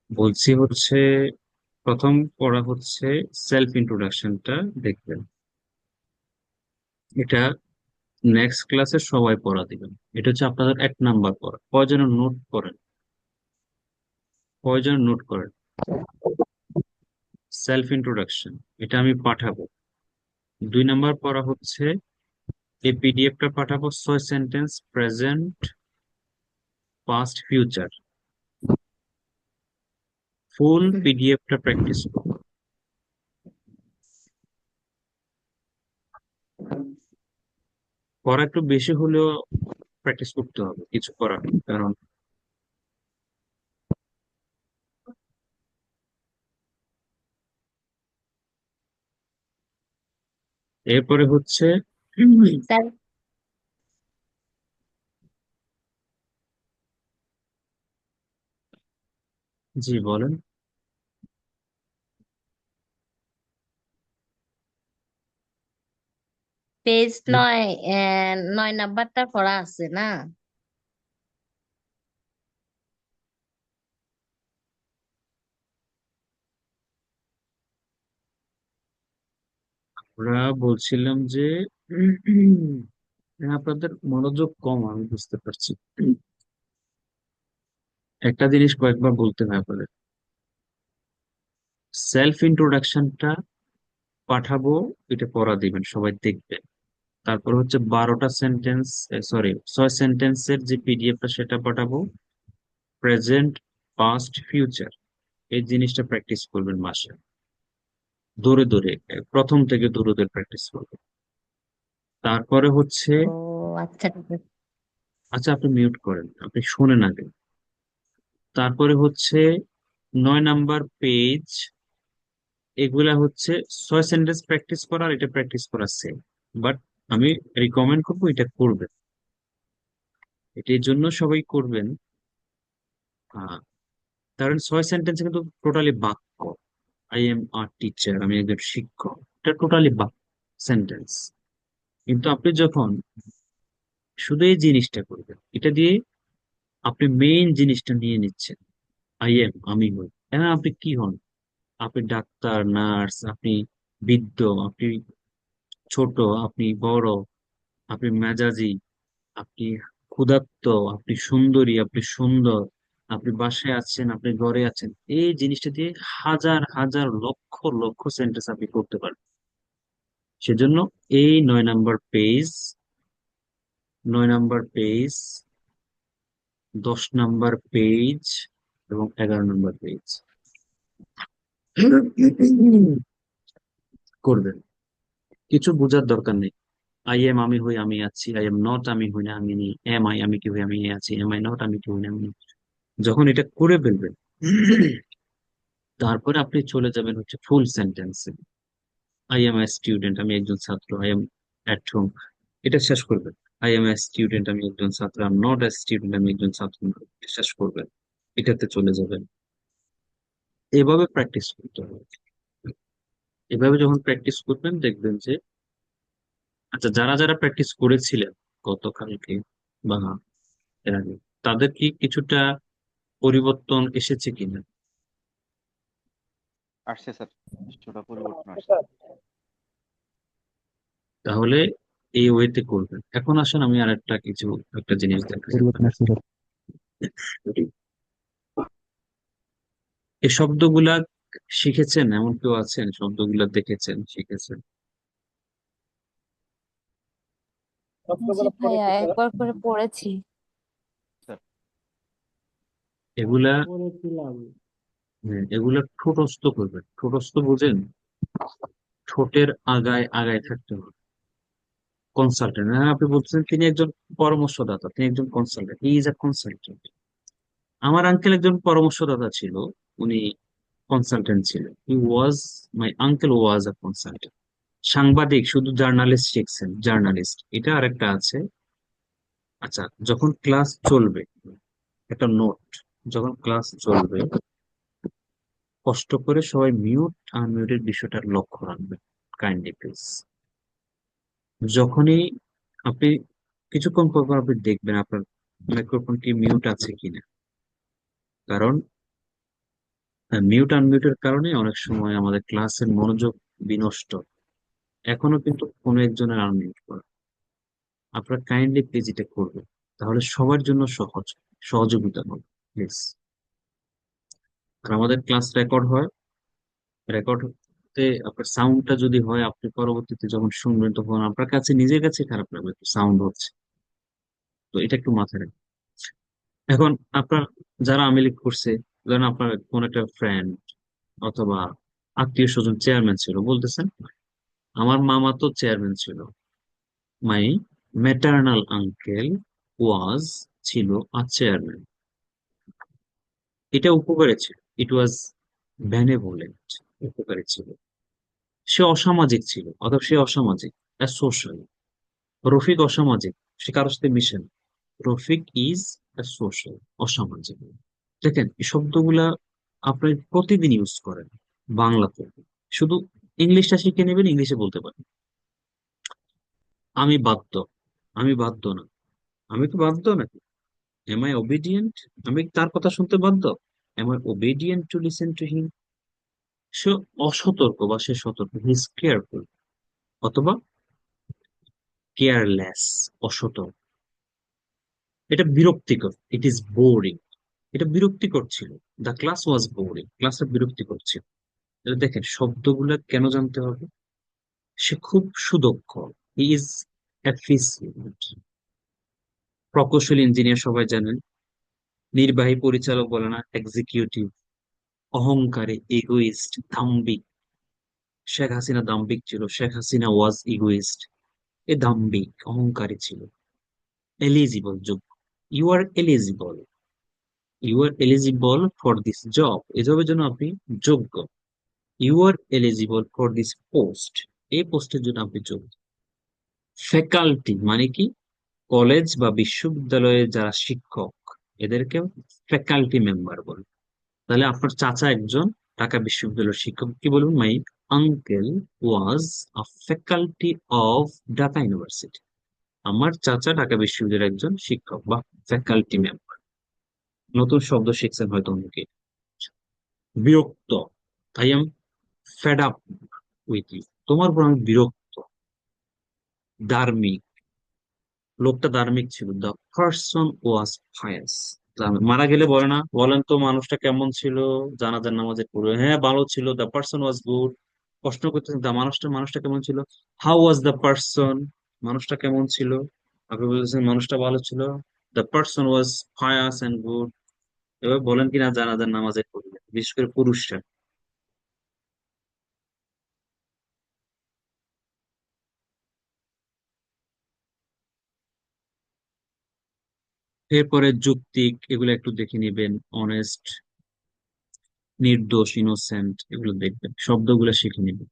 বলছি হচ্ছে প্রথম পড়া হচ্ছে সেলফ ইন্ট্রোডাকশনটা, দেখবেন। এটা নেক্সট ক্লাসে সবাই পড়া দিবেন। এটা হচ্ছে আপনাদের 1 নাম্বার পড়া, কয়জন নোট করেন, কয়জন নোট করেন? সেলফ ইন্ট্রোডাকশন, এটা আমি পাঠাবো। 2 নাম্বার পড়া হচ্ছে, এই পিডিএফটা পাঠাবো, 6 সেন্টেন্স প্রেজেন্ট পাস্ট ফিউচার, ফুল পিডিএফটা প্র্যাকটিস করবো। পড়া একটু বেশি হলেও প্র্যাকটিস করতে হবে, কিছু করার নেই। কারণ এরপরে হচ্ছে স্যার জি বলেন। পেজ 9 9 নাম্বারটা পড়া আছে না? আমরা বলছিলাম যে আপনাদের মনোযোগ কম, আমি বুঝতে পারছি। একটা জিনিস কয়েকবার বলতে হয় আপনাদের। সেলফ ইন্ট্রোডাকশনটা পাঠাবো, এটা পড়া দিবেন, সবাই দেখবে। তারপর হচ্ছে 12টা সেন্টেন্স, সরি 6 সেন্টেন্সের যে পিডিএফটা সেটা পাঠাবো। প্রেজেন্ট, পাস্ট, ফিউচার এই জিনিসটা প্র্যাকটিস করবেন মাসে, দূরে দূরে, প্রথম থেকে দূরে দূরে প্র্যাকটিস করবেন। তারপরে হচ্ছে, ও আচ্ছা, ঠিক আছে। আচ্ছা আপনি মিউট করেন, আপনি শোনেন আগে। তারপরে হচ্ছে 9 নাম্বার পেজ, এগুলা হচ্ছে 6 সেন্টেন্স প্র্যাকটিস করা আর এটা প্র্যাকটিস করা সেম, বাট আমি রিকমেন্ড করবো এটা করবেন, এটির জন্য সবাই করবেন। আহ, কারণ 6 সেন্টেন্সে কিন্তু টোটালি বাক্য। আই এম আ টিচার, আমি একজন শিক্ষক, এটা টোটালি বাক্য, সেন্টেন্স। কিন্তু আপনি যখন শুধু এই জিনিসটা করবেন, এটা দিয়ে আপনি মেইন জিনিসটা নিয়ে নিচ্ছেন। আই এম, আমি হই। এখন আপনি কি হন? আপনি ডাক্তার, নার্স, আপনি বৃদ্ধ, আপনি ছোট, আপনি বড়, আপনি মেজাজি, আপনি ক্ষুধার্ত, আপনি সুন্দরী, আপনি সুন্দর, আপনি বাসায় আছেন, আপনি ঘরে আছেন, এই জিনিসটা দিয়ে হাজার হাজার লক্ষ লক্ষ সেন্টেন্স আপনি করতে পারবেন। সেজন্য এই 9 number page, 9 number page, 10 number page এবং 11 নাম্বার পেজ করবেন। কিছু বোঝার দরকার নেই। আই এম, আমি হই, আমি আছি। আই এম নট, আমি হই না, আমি নেই। এম আই, আমি কি হই, আমি আছি। এম আই নট, আমি কি হই না, আমি নেই। যখন এটা করে ফেলবেন, তারপরে আপনি চলে যাবেন হচ্ছে ফুল সেন্টেন্সে। আই এম এ স্টুডেন্ট, আমি একজন ছাত্র। আই এম অ্যাট হোম, এটা শেষ করবেন। আই এম এ স্টুডেন্ট, আমি একজন ছাত্র। I am not a student, আমি একজন ছাত্র নই। এটা শেষ করবেন, এটাতে চলে যাবেন। এভাবে প্র্যাকটিস করতে হবে। এভাবে যখন প্র্যাকটিস করবেন দেখবেন যে, আচ্ছা যারা যারা প্র্যাকটিস করেছিলেন গতকালকে বা এর আগে, তাদের কি কিছুটা পরিবর্তন এসেছে কিনা? আসছে স্যার, কিছুটা পরিবর্তন আসছে। স্যার তাহলে এই ওয়েতে করবেন। এখন আসেন আমি আরেকটা কিছু, একটা জিনিস দেখাই পরিবর্তন আপনাদের। আসছে স্যার। এই শব্দগুলা শিখেছেন? এমন কেউ আছেন শব্দগুলা দেখেছেন, শিখেছেন? শব্দগুলো পড়েছি স্যার। একবার করে পড়েছি। স্যার এগুলা, পড়েছিলাম। এগুলা ঠোঁটস্থ করবেন। ঠোঁটস্থ বোঝেন? ঠোঁটের আগায় আগায় থাকতে হবে। কনসালটেন্ট, হ্যাঁ আপনি বলছেন তিনি একজন পরামর্শদাতা, তিনি একজন consultant, he is a consultant. আমার আঙ্কেল একজন পরামর্শদাতা ছিল, উনি কনসালটেন্ট ছিলেন। He was, my uncle was a consultant. সাংবাদিক শুধু জার্নালিস্ট শিখছেন, জার্নালিস্ট এটা আরেকটা আছে। আচ্ছা যখন ক্লাস চলবে, একটা নোট, যখন ক্লাস চলবে কষ্ট করে সবাই মিউট আনমিউটের বিষয়টা লক্ষ্য রাখবেন, কাইন্ডলি প্লিজ। যখনই আপনি কিছুক্ষণ পর পর আপনি দেখবেন আপনার মাইক্রোফোন কি মিউট আছে কিনা, কারণ মিউট আনমিউটের কারণে অনেক সময় আমাদের ক্লাসের মনোযোগ বিনষ্ট। এখনো কিন্তু কোনো একজনের আনমিউট করা। আপনারা কাইন্ডলি প্লিজ এটা করবেন, তাহলে সবার জন্য সহজ, সহযোগিতা হবে প্লিজ। আর আমাদের ক্লাস রেকর্ড হয়, রেকর্ডতে আপনার সাউন্ডটা যদি হয়, আপনি পরবর্তীতে যখন শুনবেন তখন আপনার কাছে নিজের কাছে খারাপ লাগবে সাউন্ড হচ্ছে। তো এটা একটু মাথায় রাখবেন। এখন আপনার যারা আওয়ামী লীগ করছে, ধরেন আপনার কোন একটা ফ্রেন্ড অথবা আত্মীয় স্বজন চেয়ারম্যান ছিল, বলতেছেন আমার মামা তো চেয়ারম্যান ছিল। মাই ম্যাটার্নাল আঙ্কেল ওয়াজ, ছিল আ চেয়ারম্যান। এটা উপকারী ছিল, ইট ওয়াজ বেনেভোলেন্ট, উপকারী ছিল। সে অসামাজিক ছিল, অথবা সে অসামাজিক, সোশ্যাল। রফিক অসামাজিক, সে কারোর সাথে মিশে না। রফিক ইজ সোশ্যাল, অসামাজিক। দেখেন এই শব্দগুলা আপনি প্রতিদিন ইউজ করেন বাংলাতে, শুধু ইংলিশটা শিখে নেবেন, ইংলিশে বলতে পারেন। আমি বাধ্য। আমি বাধ্য না। আমি কি বাধ্য নাকি? Am I obedient? আমি কি তার কথা শুনতে বাধ্য? Am I obedient to listen to him? সে অসতর্ক বা সে সতর্ক, হি ইজ কেয়ারফুল, অথবা কেয়ারলেস, অসতর্ক। এটা বিরক্তিকর, ইট ইজ বোরিং। এটা বিরক্তিকর ছিল। দ্য ক্লাস ওয়াজ বোরিং, ক্লাসটা বিরক্তিকর ছিল। তাহলে দেখেন শব্দগুলো কেন জানতে হবে। সে খুব সুদক্ষ, হি ইজ এফিসিয়েন্ট। প্রকৌশল ইঞ্জিনিয়ার সবাই জানেন। নির্বাহী পরিচালক বলে না, এক্সিকিউটিভ। অহংকারী, ইগোইস্ট, দাম্ভিক। শেখ হাসিনা দাম্ভিক ছিল, শেখ হাসিনা ওয়াজ ইগোইস্ট। এ দাম্ভিক, অহংকারী ছিল। এলিজিবল, যোগ্য। You are eligible, you are eligible for this job, এই জবের জন্য আপনি যোগ্য। You are eligible for this post, এই পোস্টের জন্য আপনি যোগ্য। ফ্যাকাল্টি মানে কি? কলেজ বা বিশ্ববিদ্যালয়ে যারা শিক্ষক, এদেরকে ফ্যাকাল্টি মেম্বার বলে। তাহলে আপনার চাচা একজন ঢাকা বিশ্ববিদ্যালয়ের শিক্ষক, কি বলবেন? মাই uncle was a faculty of Dhaka university. আমার চাচা ঢাকা বিশ্ববিদ্যালয়ের একজন শিক্ষক বা ফ্যাকাল্টি মেম্বার। নতুন শব্দ শিখছেন হয়তো অনেকে। বিরক্ত, I am fed up with you, তোমার উপর আমি বিরক্ত। ধার্মিক, লোকটা ধার্মিক ছিল। দ্য পার্সন ওয়াজ ফায়াস, মারা গেলে বলে না, বলেন তো মানুষটা কেমন ছিল, জানাজার নামাজের পড়ে, হ্যাঁ ভালো ছিল। The person was good. প্রশ্ন করতেছেন দা মানুষটা, মানুষটা কেমন ছিল? হাউ ওয়াজ দ্য পার্সন, মানুষটা কেমন ছিল? আপনি বলতেছেন মানুষটা ভালো ছিল। The person was pious and good. এবার বলেন কিনা জানাজার নামাজের পড়লে, বিশেষ করে পুরুষরা। এরপরে যৌক্তিক, এগুলো একটু দেখে নিবেন। অনেস্ট, নির্দোষ, ইনোসেন্ট, এগুলো দেখবেন, শব্দগুলো শিখে নিবেন।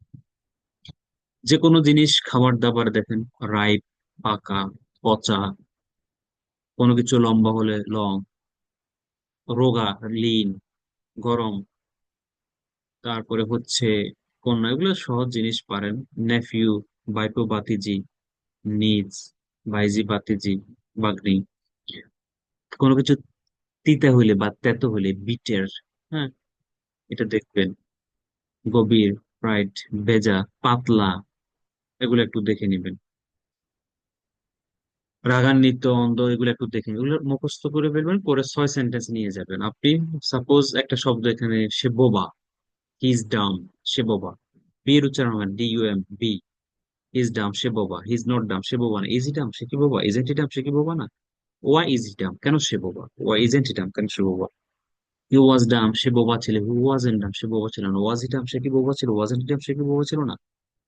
যে কোনো জিনিস, খাবার দাবার দেখেন, রাইপ, পাকা, পচা। কোনো কিছু লম্বা হলে লং, রোগা, লিন, গরম। তারপরে হচ্ছে কন্যা, এগুলো সহজ জিনিস পারেন। নেফিউ, বাইপো বাতিজি, নিজ, ভাইজি বাতিজি, বাগনি। কোনো কিছু তিতা হইলে বা তেতো হইলে বিটের, হ্যাঁ, এটা দেখবেন। গভীর, ব্রাইট, ভেজা, পাতলা, এগুলো একটু দেখে নিবেন। রাগান্বিত, অন্ধ, এগুলো একটু দেখে নিন। এগুলো মুখস্থ করে ফেলবেন, পরে 6 সেন্টেন্স নিয়ে যাবেন আপনি। সাপোজ একটা শব্দ এখানে, সে বোবা, হি ইজ ডাম, সে বোবা। বি এর উচ্চারণ হয় D U M, B. He is dumb, সে বোবা। হি ইজ নট ডাম, সে বোবা না। ইজ হি ডাম, সে কি বোবা? ইজেন্ট হি ডাম, সে কি বোবা না? ওয়াই ইজ হি ডাম, কেন সে বোবা? ওয়াই ইজেন্ট হি ডাম, কেন সে বোবা? হি ওয়াজ ডাম, সে বোবা ছিল। হু ওয়াজেন্ট ডাম, সে বোবা ছিল না। ওয়াজ হি ডাম, সে কি বোবা ছিল? ওয়াজেন্ট হি ডাম, সে কি বোবা ছিল না?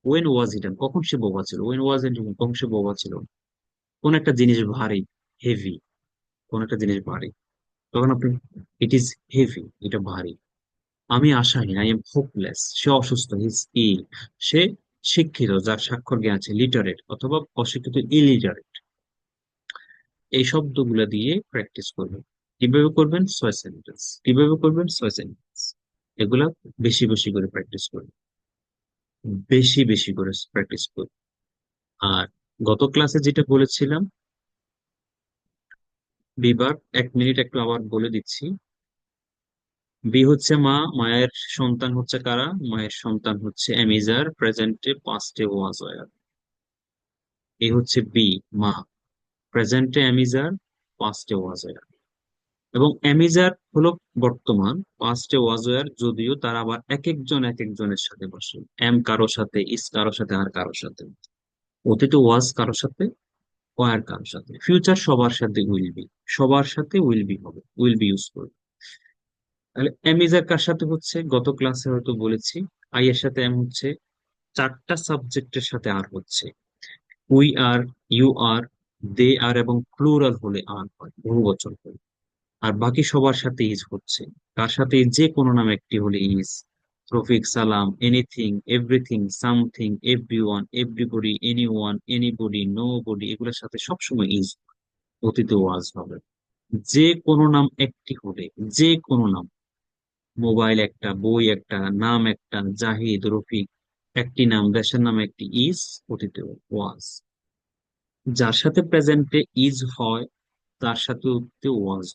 ওয়েন ওয়াজ হি ডাম, কখন সে বোবা ছিল? ওয়েন ওয়াজেন্ট হি ডাম, কখন সে বোবা ছিল না? কোন একটা জিনিস ভারী, হেভি, কোন একটা জিনিস ভারী, তখন আপনি, ইট ইজ হেভি, এটা ভারী। আমি আশাহীন, আই এম হোপলেস, সে অসুস্থ, হিজ ইল। সে শিক্ষিত, যার স্বাক্ষর জ্ঞান আছে, লিটারেট, অথবা অশিক্ষিত, ইলিটারেট। এই শব্দগুলো দিয়ে প্র্যাকটিস করবেন। কিভাবে করবেন? 6 সেন্টেন্স। কিভাবে করবেন? 6 সেন্টেন্স। এগুলা বেশি বেশি করে প্র্যাকটিস করবেন, বেশি বেশি করে প্র্যাকটিস করবেন। আর গত ক্লাসে যেটা বলেছিলাম, বিবার 1 মিনিট একটু আবার বলে দিচ্ছি। বি হচ্ছে মা, মায়ের সন্তান হচ্ছে কারা? মায়ের সন্তান হচ্ছে এমিজার, প্রেজেন্টে পাস্টে ওয়াজ ওয়্যার। এই হচ্ছে বি, মা। প্রেজেন্টে এমিজার, পাস্টে ওয়াজ ওয়্যার। এবং এমিজার হলো বর্তমান, পাস্টে ওয়াজ ওয়্যার যদিও তার আবার এক একজন এক একজনের সাথে বসে। এম কারো সাথে, ইস কারো সাথে, আর কারো সাথে। অতীতে ওয়াজ কারো সাথে, ওয়ার কারো সাথে। ফিউচার সবার সাথে উইল বি, সবার সাথে উইল বি হবে, উইল বি ইউজ করবে। তাহলে এমিজার কার সাথে হচ্ছে? গত ক্লাসে হয়তো বলেছি, আই এর সাথে এম হচ্ছে। 4টা সাবজেক্টের সাথে আর হচ্ছে। উই আর, ইউ আর, দে আর, এবং প্লুরাল হলে আর হয়, বহুবচন হলে। আর বাকি সবার সাথে ইজ হচ্ছে। তার সাথে যে কোনো নাম একটি হলে is. Rafiq, Salam, anything, everything, something, everyone, everybody, anyone, anybody, nobody, এগুলোর সাথে সবসময় ইজ, অতীতে ওয়াজ হবে। যে কোনো নাম একটি হলে, যে কোনো নাম, মোবাইল একটা, বই একটা, নাম একটা, জাহিদ, রফিক, একটি নাম, দেশের নাম একটি, ইজ, অতীতে ওয়াজ। যার সাথে প্রেজেন্টে ইজ হয় তার সাথে অতীতে ওয়াজ,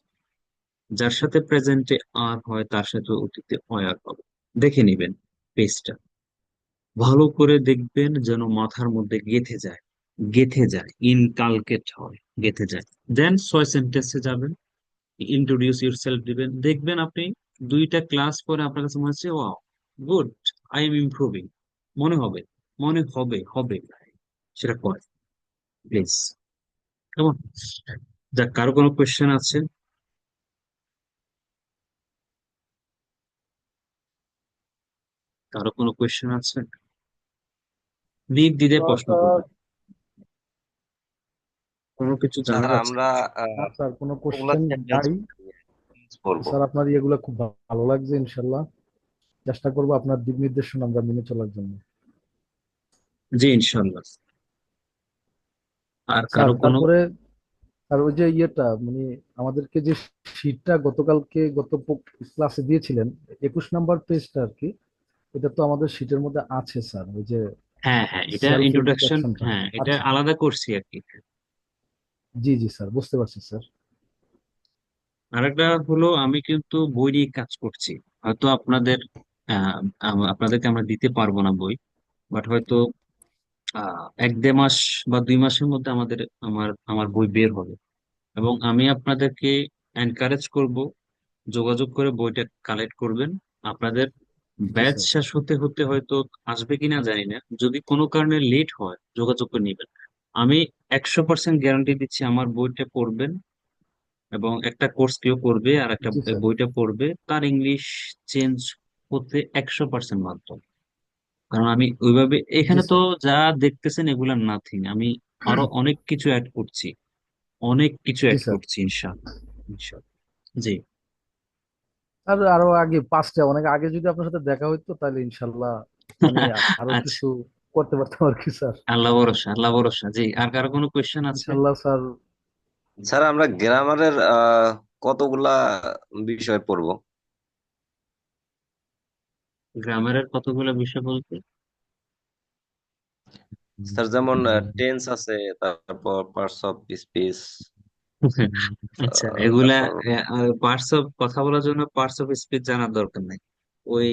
যার সাথে প্রেজেন্টে আর হয় তার সাথে অতীতে ওয়ার হবে। দেখে নিবেন পেজটা, ভালো করে দেখবেন যেন মাথার মধ্যে গেঁথে যায়, গেঁথে যায়, ইনকালকেট হয়, গেঁথে যায়। দেন 6 সেন্টেন্সে যাবেন, ইন্ট্রোডিউস ইউরসেলফ দিবেন, দেখবেন আপনি 2টা ক্লাস পরে আপনার কাছে মনে হচ্ছে wow, good, I am improving. মনে হবে, মনে হবে, হবে, সেটা করে প্লিজ। কেমন? যাক, কারো কোনো কোয়েশ্চেন আছে? কারো কোনো কোয়েশ্চেন আছে? নির্দ্বিধায় তো প্রশ্ন স্যার করবেন, কোনো কিছু স্যার জানার আছে? আমরা না স্যার, কোনো ওগুলা কোশ্চেন সেন্টেন্স নাই। বলবো। স্যার আপনার ইয়েগুলো খুব ভালো লাগছে, ইনশাল্লাহ চেষ্টা করবো আপনার দিক নির্দেশনা আমরা মেনে চলার জন্য। জি ইনশাল্লাহ। আর স্যার কারো কোনো? তারপরে আর ওই যে ইয়েটা মানে আমাদেরকে যে শীটটা গতকালকে গত ক্লাসে দিয়েছিলেন, 21 নাম্বার পেজটা আর কি, এটা তো আমাদের শীটের মধ্যে আছে স্যার, ওই যে হ্যাঁ হ্যাঁ, এটা সেলফ ইন্ট্রোডাকশন, ইন্ট্রোডাকশনটা হ্যাঁ এটা আছে। আলাদা করছি আর কি। জি জি স্যার, বুঝতে পারছি স্যার। আরেকটা হলো, আমি কিন্তু বই নিয়ে কাজ করছি। হয়তো আপনাদের আপনাদেরকে আমরা দিতে পারবো না বই, বাট হয়তো 1-1.5 মাস বা 2 মাসের মধ্যে আমার আমার বই বের হবে। এবং আমি আপনাদেরকে এনকারেজ করব, যোগাযোগ করে বইটা কালেক্ট করবেন। আপনাদের জি ব্যাচ স্যার। শেষ হতে হতে হয়তো আসবে কিনা জানি না, যদি কোনো কারণে লেট হয় যোগাযোগ করে নেবেন। আমি 100% গ্যারান্টি দিচ্ছি আমার বইটা পড়বেন, এবং একটা কোর্স কেউ করবে আর একটা জি স্যার। বইটা পড়বে, তার ইংলিশ চেঞ্জ হতে 100% বাধ্য। কারণ আমি ওইভাবে জি এখানে তো স্যার। যা দেখতেছেন এগুলা নাথিং, আমি আরো অনেক কিছু অ্যাড করছি, অনেক কিছু জি অ্যাড স্যার। করছি ইনশাআল্লাহ, ইনশাআল্লাহ। জি। আর আরো আগে পাঁচটা অনেক আগে যদি আপনার সাথে দেখা হইতো তাহলে ইনশাল্লাহ মানে আরো আচ্ছা, কিছু করতে পারতাম আর কি স্যার। আল্লাহ ভরসা, আল্লাহ ভরসা। জি, আর কারো কোনো কোয়েশ্চেন আছে? ইনশাল্লাহ স্যার। স্যার আমরা গ্রামারের কতগুলা বিষয় পড়বো? গ্রামারের কতগুলো বিষয় বলতে? স্যার যেমন টেন্স আছে, তারপর পার্টস অফ স্পিচ, আচ্ছা, এগুলা তারপর পার্টস অফ কথা বলার জন্য পার্টস অফ স্পিচ জানার দরকার নাই। ওই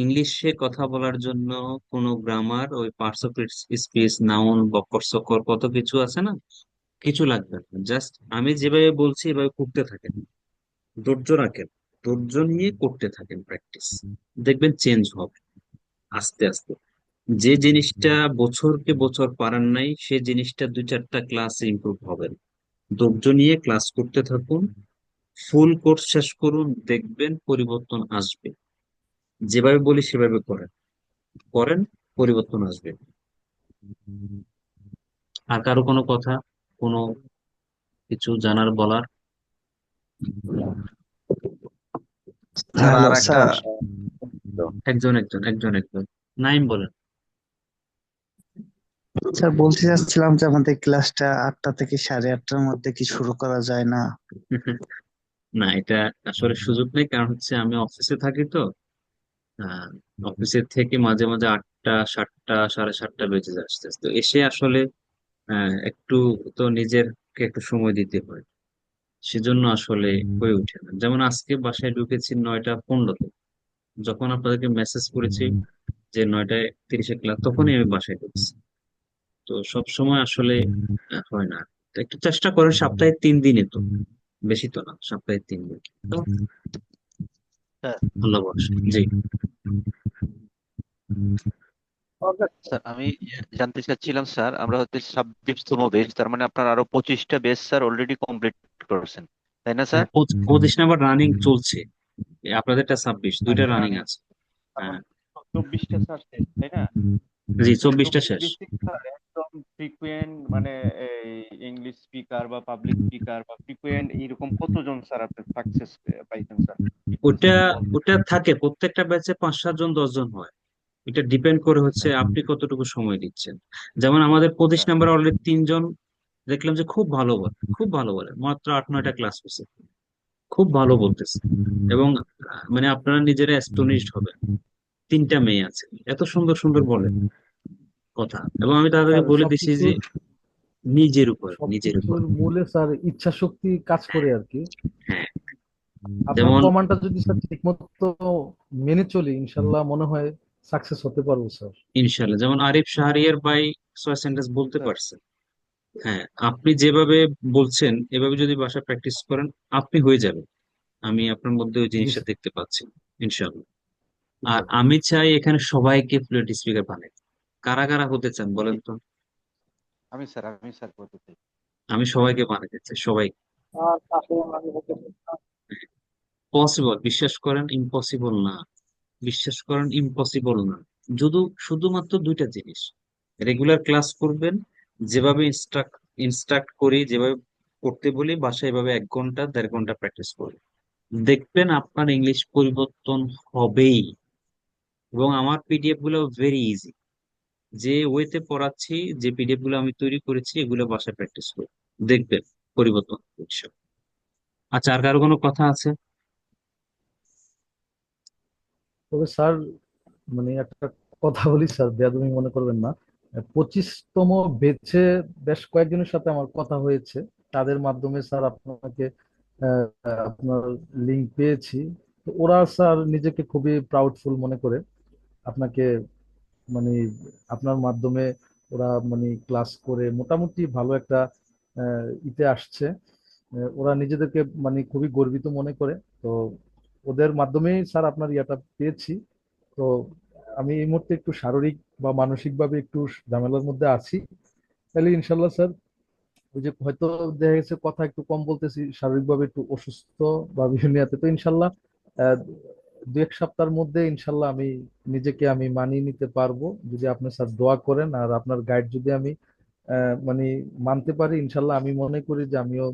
ইংলিশে কথা বলার জন্য কোনো গ্রামার, ওই পার্টস অফ স্পিচ, নাউন, বক্কর সকর কত কিছু আছে না, কিছু লাগবে না। জাস্ট আমি যেভাবে বলছি এভাবে করতে থাকেন, ধৈর্য রাখেন, ধৈর্য নিয়ে করতে থাকেন প্র্যাকটিস, দেখবেন চেঞ্জ হবে আস্তে আস্তে। যে জিনিসটা বছরকে বছর পারেন নাই, সে জিনিসটা 2-4টা ক্লাস ইমপ্রুভ হবে। ধৈর্য নিয়ে ক্লাস করতে থাকুন, ফুল কোর্স শেষ করুন, দেখবেন পরিবর্তন আসবে। যেভাবে বলি সেভাবে করেন, করেন, পরিবর্তন আসবে। আর কারো কোনো কথা, কোনো কিছু জানার, বলার? স্যার হ্যালো আর একটা স্যার। একজন একজন একজন একজন নাইম বলেন। স্যার বলতে চাচ্ছিলাম যে আমাদের ক্লাসটা 8টা থেকে 8:30টার মধ্যে কি শুরু করা যায় না? না, এটা আসলে সুযোগ নেই, কারণ হচ্ছে আমি অফিসে থাকি তো। আহ, অফিসের থেকে মাঝে মাঝে 8টা, 7টা, 7:30 বেজে যাচ্ছে, তো এসে আসলে একটু তো নিজেরকে একটু সময় দিতে হয়, সেজন্য আসলে হয়ে ওঠে না। যেমন আজকে বাসায় ঢুকেছি 9:15-তে, যখন আপনাদেরকে মেসেজ করেছি যে 9:30-এ ক্লাস, তখনই আমি বাসায় ঢুকছি। তো সব সময় আসলে হয় না। তো একটু চেষ্টা করেন, সপ্তাহে 3 দিনে, তো বেশি তো না, সপ্তাহে 3 দিন। তো স্যার আল্লাহ ভরসা। জি। স্যার আমি জানতে চাচ্ছিলাম স্যার, আমরা হচ্ছে 26তম বেচ, তার মানে আপনার আরো 25টা বেচ স্যার অলরেডি কমপ্লিট করেছেন, তাই না স্যার? 25 নাম্বার রানিং চলছে, আপনাদেরটা 26, দুইটা আচ্ছা, রানিং রানিং। আছে। তার হ্যাঁ। মানে 24টা স্যার শেষ, তাই না? জি, তো 24টা 24 শেষ। বেসিক স্যার একদম ফ্রিকুয়েন্ট মানে এই ইংলিশ স্পিকার বা পাবলিক স্পিকার বা ফ্রিকুয়েন্ট এইরকম কতজন স্যার আপনি সাকসেস পাইছেন স্যার? একটু ওটা যদি বলতেন। ওটা থাকে, প্রত্যেকটা ব্যাচে 5-7 জন, 10 জন হয়। এটা ডিপেন্ড করে হচ্ছে আপনি কতটুকু সময় দিচ্ছেন। যেমন আমাদের 25 আচ্ছা নাম্বার অলরেডি 3 জন দেখলাম যে খুব ভালো বলে, খুব ভালো বলে, মাত্র 8-9টা ক্লাস হয়েছে, খুব ভালো বলতেছে। এবং মানে আপনারা নিজেরা অ্যাস্টনিশড হবেন, 3টা মেয়ে আছে, এত সুন্দর সুন্দর বলে কথা। এবং আমি তাদেরকে স্যার বলে দিছি সবকিছু যে নিজের উপর নিজের উপর। সবকিছুর মূলে স্যার ইচ্ছা শক্তি কাজ করে আর কি। হ্যাঁ, আপনার যেমন কমান্ডটা যদি স্যার ঠিক মতো মেনে চলি ইনশাল্লাহ মনে হয় সাকসেস হতে পারবো স্যার। ইনশাল্লাহ, যেমন আরিফ শাহরিয়ার ভাই 6 সেন্টেন্স বলতে স্যার পারছেন। হ্যাঁ, আপনি যেভাবে বলছেন এভাবে যদি বাসায় প্র্যাকটিস করেন আপনি হয়ে যাবেন। আমি আপনার মধ্যে ওই জি জিনিসটা স্যার, দেখতে পাচ্ছি, ইনশাল্লাহ। জি আর স্যার। আমি চাই এখানে সবাইকে ফ্লুয়েন্ট স্পিকার বানাই। কারা কারা হতে চান বলেন তো? আমি স্যার বলতে চাই। আমি সবাইকে বানাতে চাই, সবাই। আর পাশে মানে হতে পসিবল, বিশ্বাস করেন, ইম্পসিবল না। বিশ্বাস করেন, ইম্পসিবল না। শুধু শুধুমাত্র দুইটা জিনিস: রেগুলার ক্লাস করবেন, যেভাবে ইনস্ট্রাক্ট করি, যেভাবে করতে বলি বাসায়, এভাবে 1 ঘন্টা 1.5 ঘন্টা প্র্যাকটিস করবেন। দেখবেন আপনার ইংলিশ পরিবর্তন হবেই। এবং আমার পিডিএফ গুলো ভেরি ইজি। যে ওয়েতে পড়াচ্ছি, যে পিডিএফ গুলো আমি তৈরি করেছি, এগুলো বাসায় প্র্যাকটিস করুন, দেখবেন পরিবর্তন হচ্ছে। আচ্ছা, আর কারো কোনো কথা আছে? তবে স্যার মানে একটা কথা বলি স্যার, বেয়াদবি মনে করবেন না। 25তম বেচে বেশ কয়েকজনের সাথে আমার কথা হয়েছে, তাদের মাধ্যমে স্যার আপনাকে আহ, আপনার লিঙ্ক পেয়েছি। তো ওরা স্যার নিজেকে খুবই প্রাউডফুল মনে করে আপনাকে মানে আপনার মাধ্যমে ওরা মানে ক্লাস করে মোটামুটি ভালো একটা ইতে আসছে। ওরা নিজেদেরকে মানে খুবই গর্বিত মনে করে। তো ওদের মাধ্যমেই স্যার আপনার ইয়াটা পেয়েছি। তো আমি এই মুহূর্তে একটু শারীরিক বা মানসিক ভাবে একটু ঝামেলার মধ্যে আছি। তাহলে ইনশাল্লাহ স্যার ওই যে হয়তো দেখা গেছে কথা একটু কম বলতেছি, শারীরিকভাবে একটু অসুস্থ বা বিভিন্ন ইয়াতে, তো ইনশাল্লাহ আহ, 2-1 সপ্তাহের মধ্যে ইনশাল্লাহ আমি নিজেকে আমি মানিয়ে নিতে পারবো যদি আপনি স্যার দোয়া করেন আর আপনার গাইড যদি আমি মানে মানতে পারি। ইনশাল্লাহ আমি মনে করি যে আমিও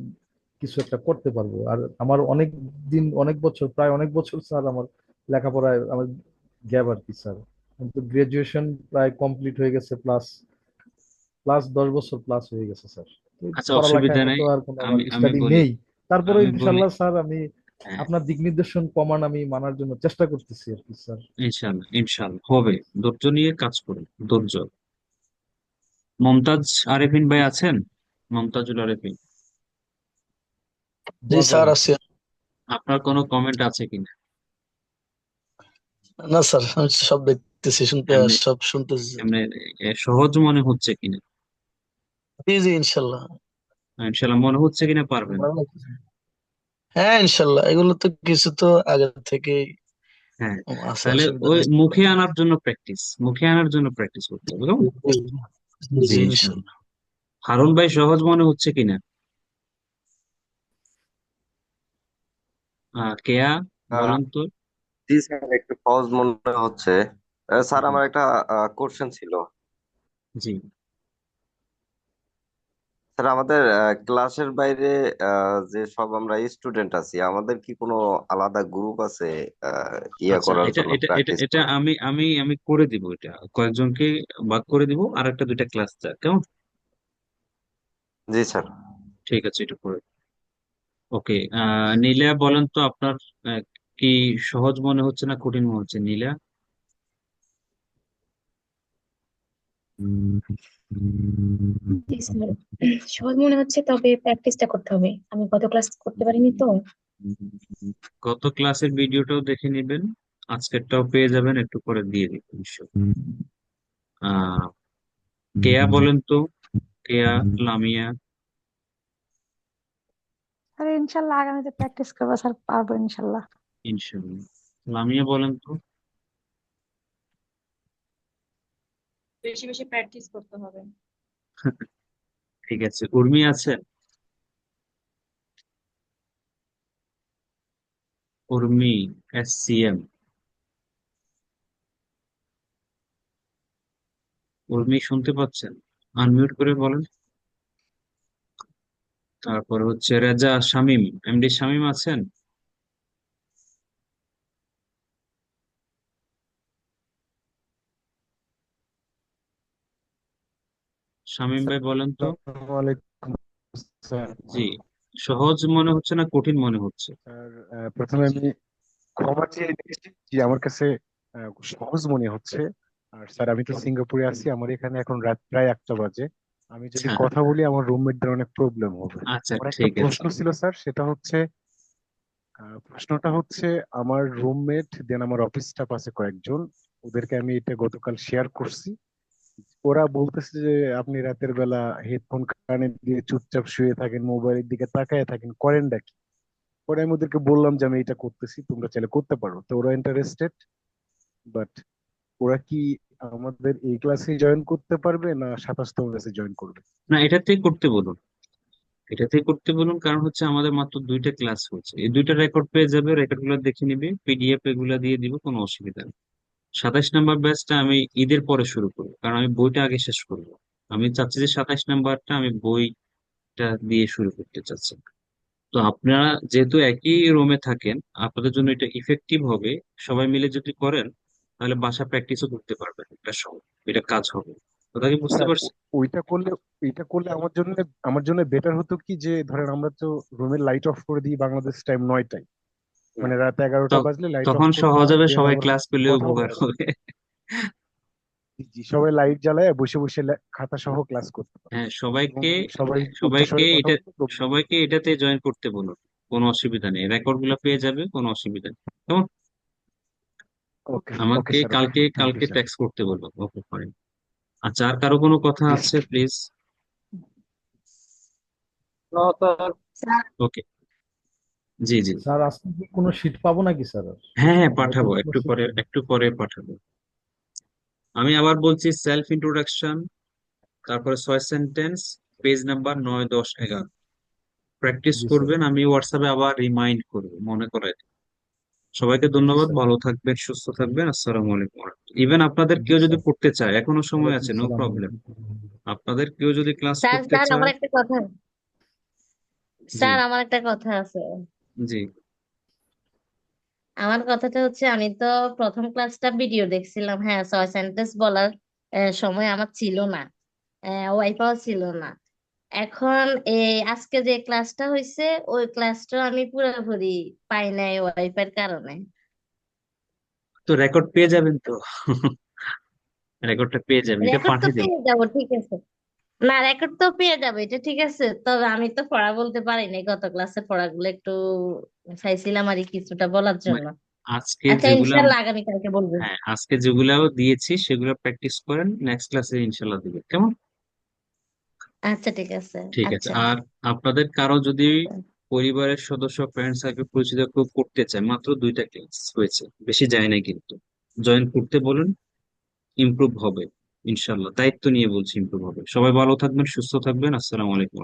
কিছু একটা করতে পারবো। আর আমার অনেক দিন, অনেক বছর, প্রায় অনেক বছর স্যার আমার লেখাপড়ায় আমার গ্যাপ আর কি স্যার। কিন্তু গ্রাজুয়েশন প্রায় কমপ্লিট হয়ে গেছে, প্লাস প্লাস 10 বছর প্লাস হয়ে গেছে স্যার। তো আচ্ছা, অসুবিধা পড়ালেখায় নাই। তো আর কোনো আমার আমি আমি স্টাডি বলি নেই। তারপরে আমি বলি ইনশাল্লাহ স্যার আমি হ্যাঁ, আপনার দিক নির্দেশন কমান আমি মানার জন্য চেষ্টা করতেছি আর কি স্যার। ইনশাল্লাহ ইনশাল্লাহ হবে। ধৈর্য নিয়ে কাজ করুন, ধৈর্য। মমতাজ আরেফিন ভাই আছেন? মমতাজুল আরেফিন, জি দোয়া স্যার করেন আছি। স্যার। আপনার কোনো কমেন্ট আছে কিনা? না স্যার, আমি সব দেখতেছি, এমনি সব শুনতেছি। এমনি সহজ মনে হচ্ছে কিনা? জি জি ইনশাল্লাহ। ইনশাল্লাহ মনে হচ্ছে কিনা পারবেন? ভালো লাগতেছে। হ্যাঁ ইনশাল্লাহ, এগুলো তো কিছু তো আগে থেকেই হ্যাঁ, আছে, তাহলে অসুবিধা ওই নেই। মুখে আনার জন্য প্র্যাকটিস, মুখে আনার জন্য প্র্যাকটিস করতে হবে, কেমন? জি জি, জি ইনশাল্লাহ। ইনশাল্লাহ। হারুন ভাই, সহজ মনে হচ্ছে কিনা? কেয়া, আহ, বলেন তো। জি স্যার, একটু সহজ মনে হচ্ছে। স্যার, জি আমার একটা কোশ্চেন ছিল। জি। স্যার, আমাদের ক্লাসের বাইরে যে সব আমরা স্টুডেন্ট আছি, আমাদের কি কোনো আলাদা গ্রুপ আছে ইয়া আচ্ছা, করার এটা জন্য, এটা এটা প্র্যাকটিস এটা করার? আমি করে দিব, এটা কয়েকজনকে ভাগ করে দিব, আর একটা দুইটা ক্লাস যাক, কেমন? জি স্যার। ঠিক আছে, এটা করে। ওকে। নীলা, বলেন তো আপনার আহ, কি সহজ মনে হচ্ছে না কঠিন মনে হচ্ছে, নীলা? জি স্যার, সহজ মনে হচ্ছে, তবে প্র্যাকটিসটা করতে হবে। আমি গত ক্লাস করতে পারিনি তো। গত ক্লাসের ভিডিওটাও দেখে নেবেন, আজকেরটাও পেয়ে যাবেন, একটু করে দিয়ে দিব ইনশাল্লাহ। আহ কেয়া, বলেন তো। কেয়া, লামিয়া। স্যার ইনশাল্লাহ আগামীতে প্র্যাকটিস করবো স্যার, পারবো ইনশাল্লাহ। ইনশাল্লাহ। লামিয়া, বলেন তো। বেশি বেশি প্র্যাকটিস করতে হবে। ঠিক আছে। উর্মি আছেন? উর্মি, SCM। উর্মি, শুনতে পাচ্ছেন? আনমিউট করে বলেন। তারপর হচ্ছে রেজা শামীম, MD শামীম আছেন? শামীম ভাই, বলেন তো। আসসালামু আলাইকুম স্যার। জি। সহজ মনে হচ্ছে না কঠিন মনে হচ্ছে? স্যার, প্রথমে আমি ক্ষমা চেয়ে নিচ্ছি যে আমার কাছে সহজ মনে হচ্ছে। আর স্যার, আমি তো সিঙ্গাপুরে আছি, আমার এখানে এখন রাত প্রায় 1টা বাজে। আমি যদি আচ্ছা কথা বলি আমার রুমমেটদের অনেক প্রবলেম হবে। আচ্ছা আমার একটা ঠিক আছে। প্রশ্ন ছিল স্যার, সেটা হচ্ছে প্রশ্নটা হচ্ছে আমার রুমমেট দেন আমার অফিস স্টাফ আছে কয়েকজন, ওদেরকে আমি এটা গতকাল শেয়ার করছি। ওরা বলতেছে যে আপনি রাতের বেলা হেডফোন কানে দিয়ে চুপচাপ শুয়ে থাকেন, মোবাইলের দিকে তাকায় থাকেন, করেনটা কি? পরে আমি ওদেরকে বললাম যে আমি এটা করতেছি, তোমরা চাইলে করতে পারো, তো ওরা ইন্টারেস্টেড। বাট ওরা কি আমাদের এই ক্লাসে জয়েন করতে পারবে না 27তম ক্লাসে জয়েন করবে? না, এটাতেই করতে বলুন, এটাতেই করতে বলুন, কারণ হচ্ছে আমাদের মাত্র 2টা ক্লাস হচ্ছে, এই 2টা রেকর্ড পেয়ে যাবে, রেকর্ড গুলো দেখে নিবে, পিডিএফ এগুলা দিয়ে দিব, কোনো অসুবিধা নেই। 27 নম্বর ব্যাচটা আমি ঈদের পরে শুরু করবো, কারণ আমি বইটা আগে শেষ করবো। আমি চাচ্ছি যে 27 নাম্বারটা আমি বইটা দিয়ে শুরু করতে চাচ্ছি। তো আপনারা যেহেতু একই রুমে থাকেন, আপনাদের জন্য এটা ইফেক্টিভ হবে। সবাই মিলে যদি করেন তাহলে বাসা প্র্যাকটিসও করতে পারবেন, এটা সব, এটা কাজ হবে। কথা কি বুঝতে স্যার পারছেন? ওইটা করলে আমার জন্য বেটার হতো কি, যে ধরেন আমরা তো রুমের লাইট অফ করে দিই বাংলাদেশ টাইম 9টায়, মানে রাত 11টা ত- বাজলে লাইট অফ তখন করলাম, সহজ হবে, দেন সবাই আমরা ক্লাস পেলে কথাও উপকার বলা যাবে। হবে। জি, সবাই লাইট জ্বালায় বসে বসে খাতা সহ ক্লাস করতে পারে, হ্যাঁ, এবং সবাইকে সবাই সবাইকে উচ্চস্বরে কথা এটা বলতে প্রবলেম হবে। সবাইকে এটাতে জয়েন করতে বলুন, কোনো অসুবিধা নেই, রেকর্ড গুলো পেয়ে যাবে, কোনো অসুবিধা নেই। কেমন? ওকে ওকে আমাকে স্যার, ওকে, কালকে থ্যাংক ইউ কালকে স্যার। ট্যাক্স করতে বলবো, ওকে ফাইন। আচ্ছা, আর কারো কোনো কথা জি আছে sir. Please? Sir okay, G G. Sir আজকে কি কোনো শীট পাবো নাকি স্যার? আর হ্যাঁ হ্যাঁ, আমার তো পাঠাবো, একটু পরে একটু পরে পাঠাবো। আমি আবার বলছি, সেলফ ইন্ট্রোডাকশন, তারপরে 6 সেন্টেন্স, পেজ নাম্বার 9, 10, 11 প্র্যাকটিস জি স্যার। করবেন। আমি হোয়াটসঅ্যাপে আবার রিমাইন্ড করবো, মনে করাই দেব। সবাইকে জি ধন্যবাদ, স্যার। ভালো থাকবেন, সুস্থ থাকবেন, আসসালামু আলাইকুম। ইভেন আপনাদের জি কেউ যদি স্যার। পড়তে চায়, এখনো সময় ওয়ালাইকুম আছে, নো আসসালাম। প্রবলেম। আপনাদের কেউ যদি ক্লাস স্যার করতে স্যার আমার চায়। একটা কথা, জি স্যার আমার একটা কথা আছে। জি। আমার কথাটা হচ্ছে, আমি তো প্রথম ক্লাসটা ভিডিও দেখছিলাম, হ্যাঁ 6 সেন্টেন্স বলার সময় আমার ছিল না, ওয়াইফাই ছিল না। এখন এই আজকে যে ক্লাসটা হয়েছে, ওই ক্লাসটা আমি পুরোপুরি পাই নাই ওয়াইফাইয়ের কারণে। তো রেকর্ড পেয়ে যাবেন তো। রেকর্ডটা পেয়ে যাবেন, এটা রেকর্ড তো পাঠিয়ে দেবো। পেয়ে যাবো, ঠিক আছে। না, রেকর্ড তো পেয়ে যাবে, এটা ঠিক আছে, তবে আমি তো পড়া বলতে পারি নাই, গত ক্লাসের পড়াগুলো একটু চাইছিলাম আর কি কিছুটা বলার জন্য। আজকে আচ্ছা, যেগুলা, ইনশাল্লাহ আগামীকালকে বলবো। হ্যাঁ আজকে যেগুলাও দিয়েছি সেগুলো প্র্যাকটিস করেন, নেক্সট ক্লাসে ইনশাল্লাহ দিবেন, কেমন? আচ্ছা ঠিক আছে। ঠিক আছে। আচ্ছা আর আপনাদের কারো যদি পরিবারের সদস্য, ফ্রেন্ড সার্কেল, পরিচিত কেউ করতে চায়, মাত্র 2টা ক্লাস হয়েছে, বেশি যায় নাই কিন্তু, জয়েন করতে বলুন, ইমপ্রুভ হবে ইনশাল্লাহ, দায়িত্ব নিয়ে বলছি, ইমপ্রুভ হবে। সবাই ভালো থাকবেন, সুস্থ থাকবেন, আসসালামু আলাইকুম।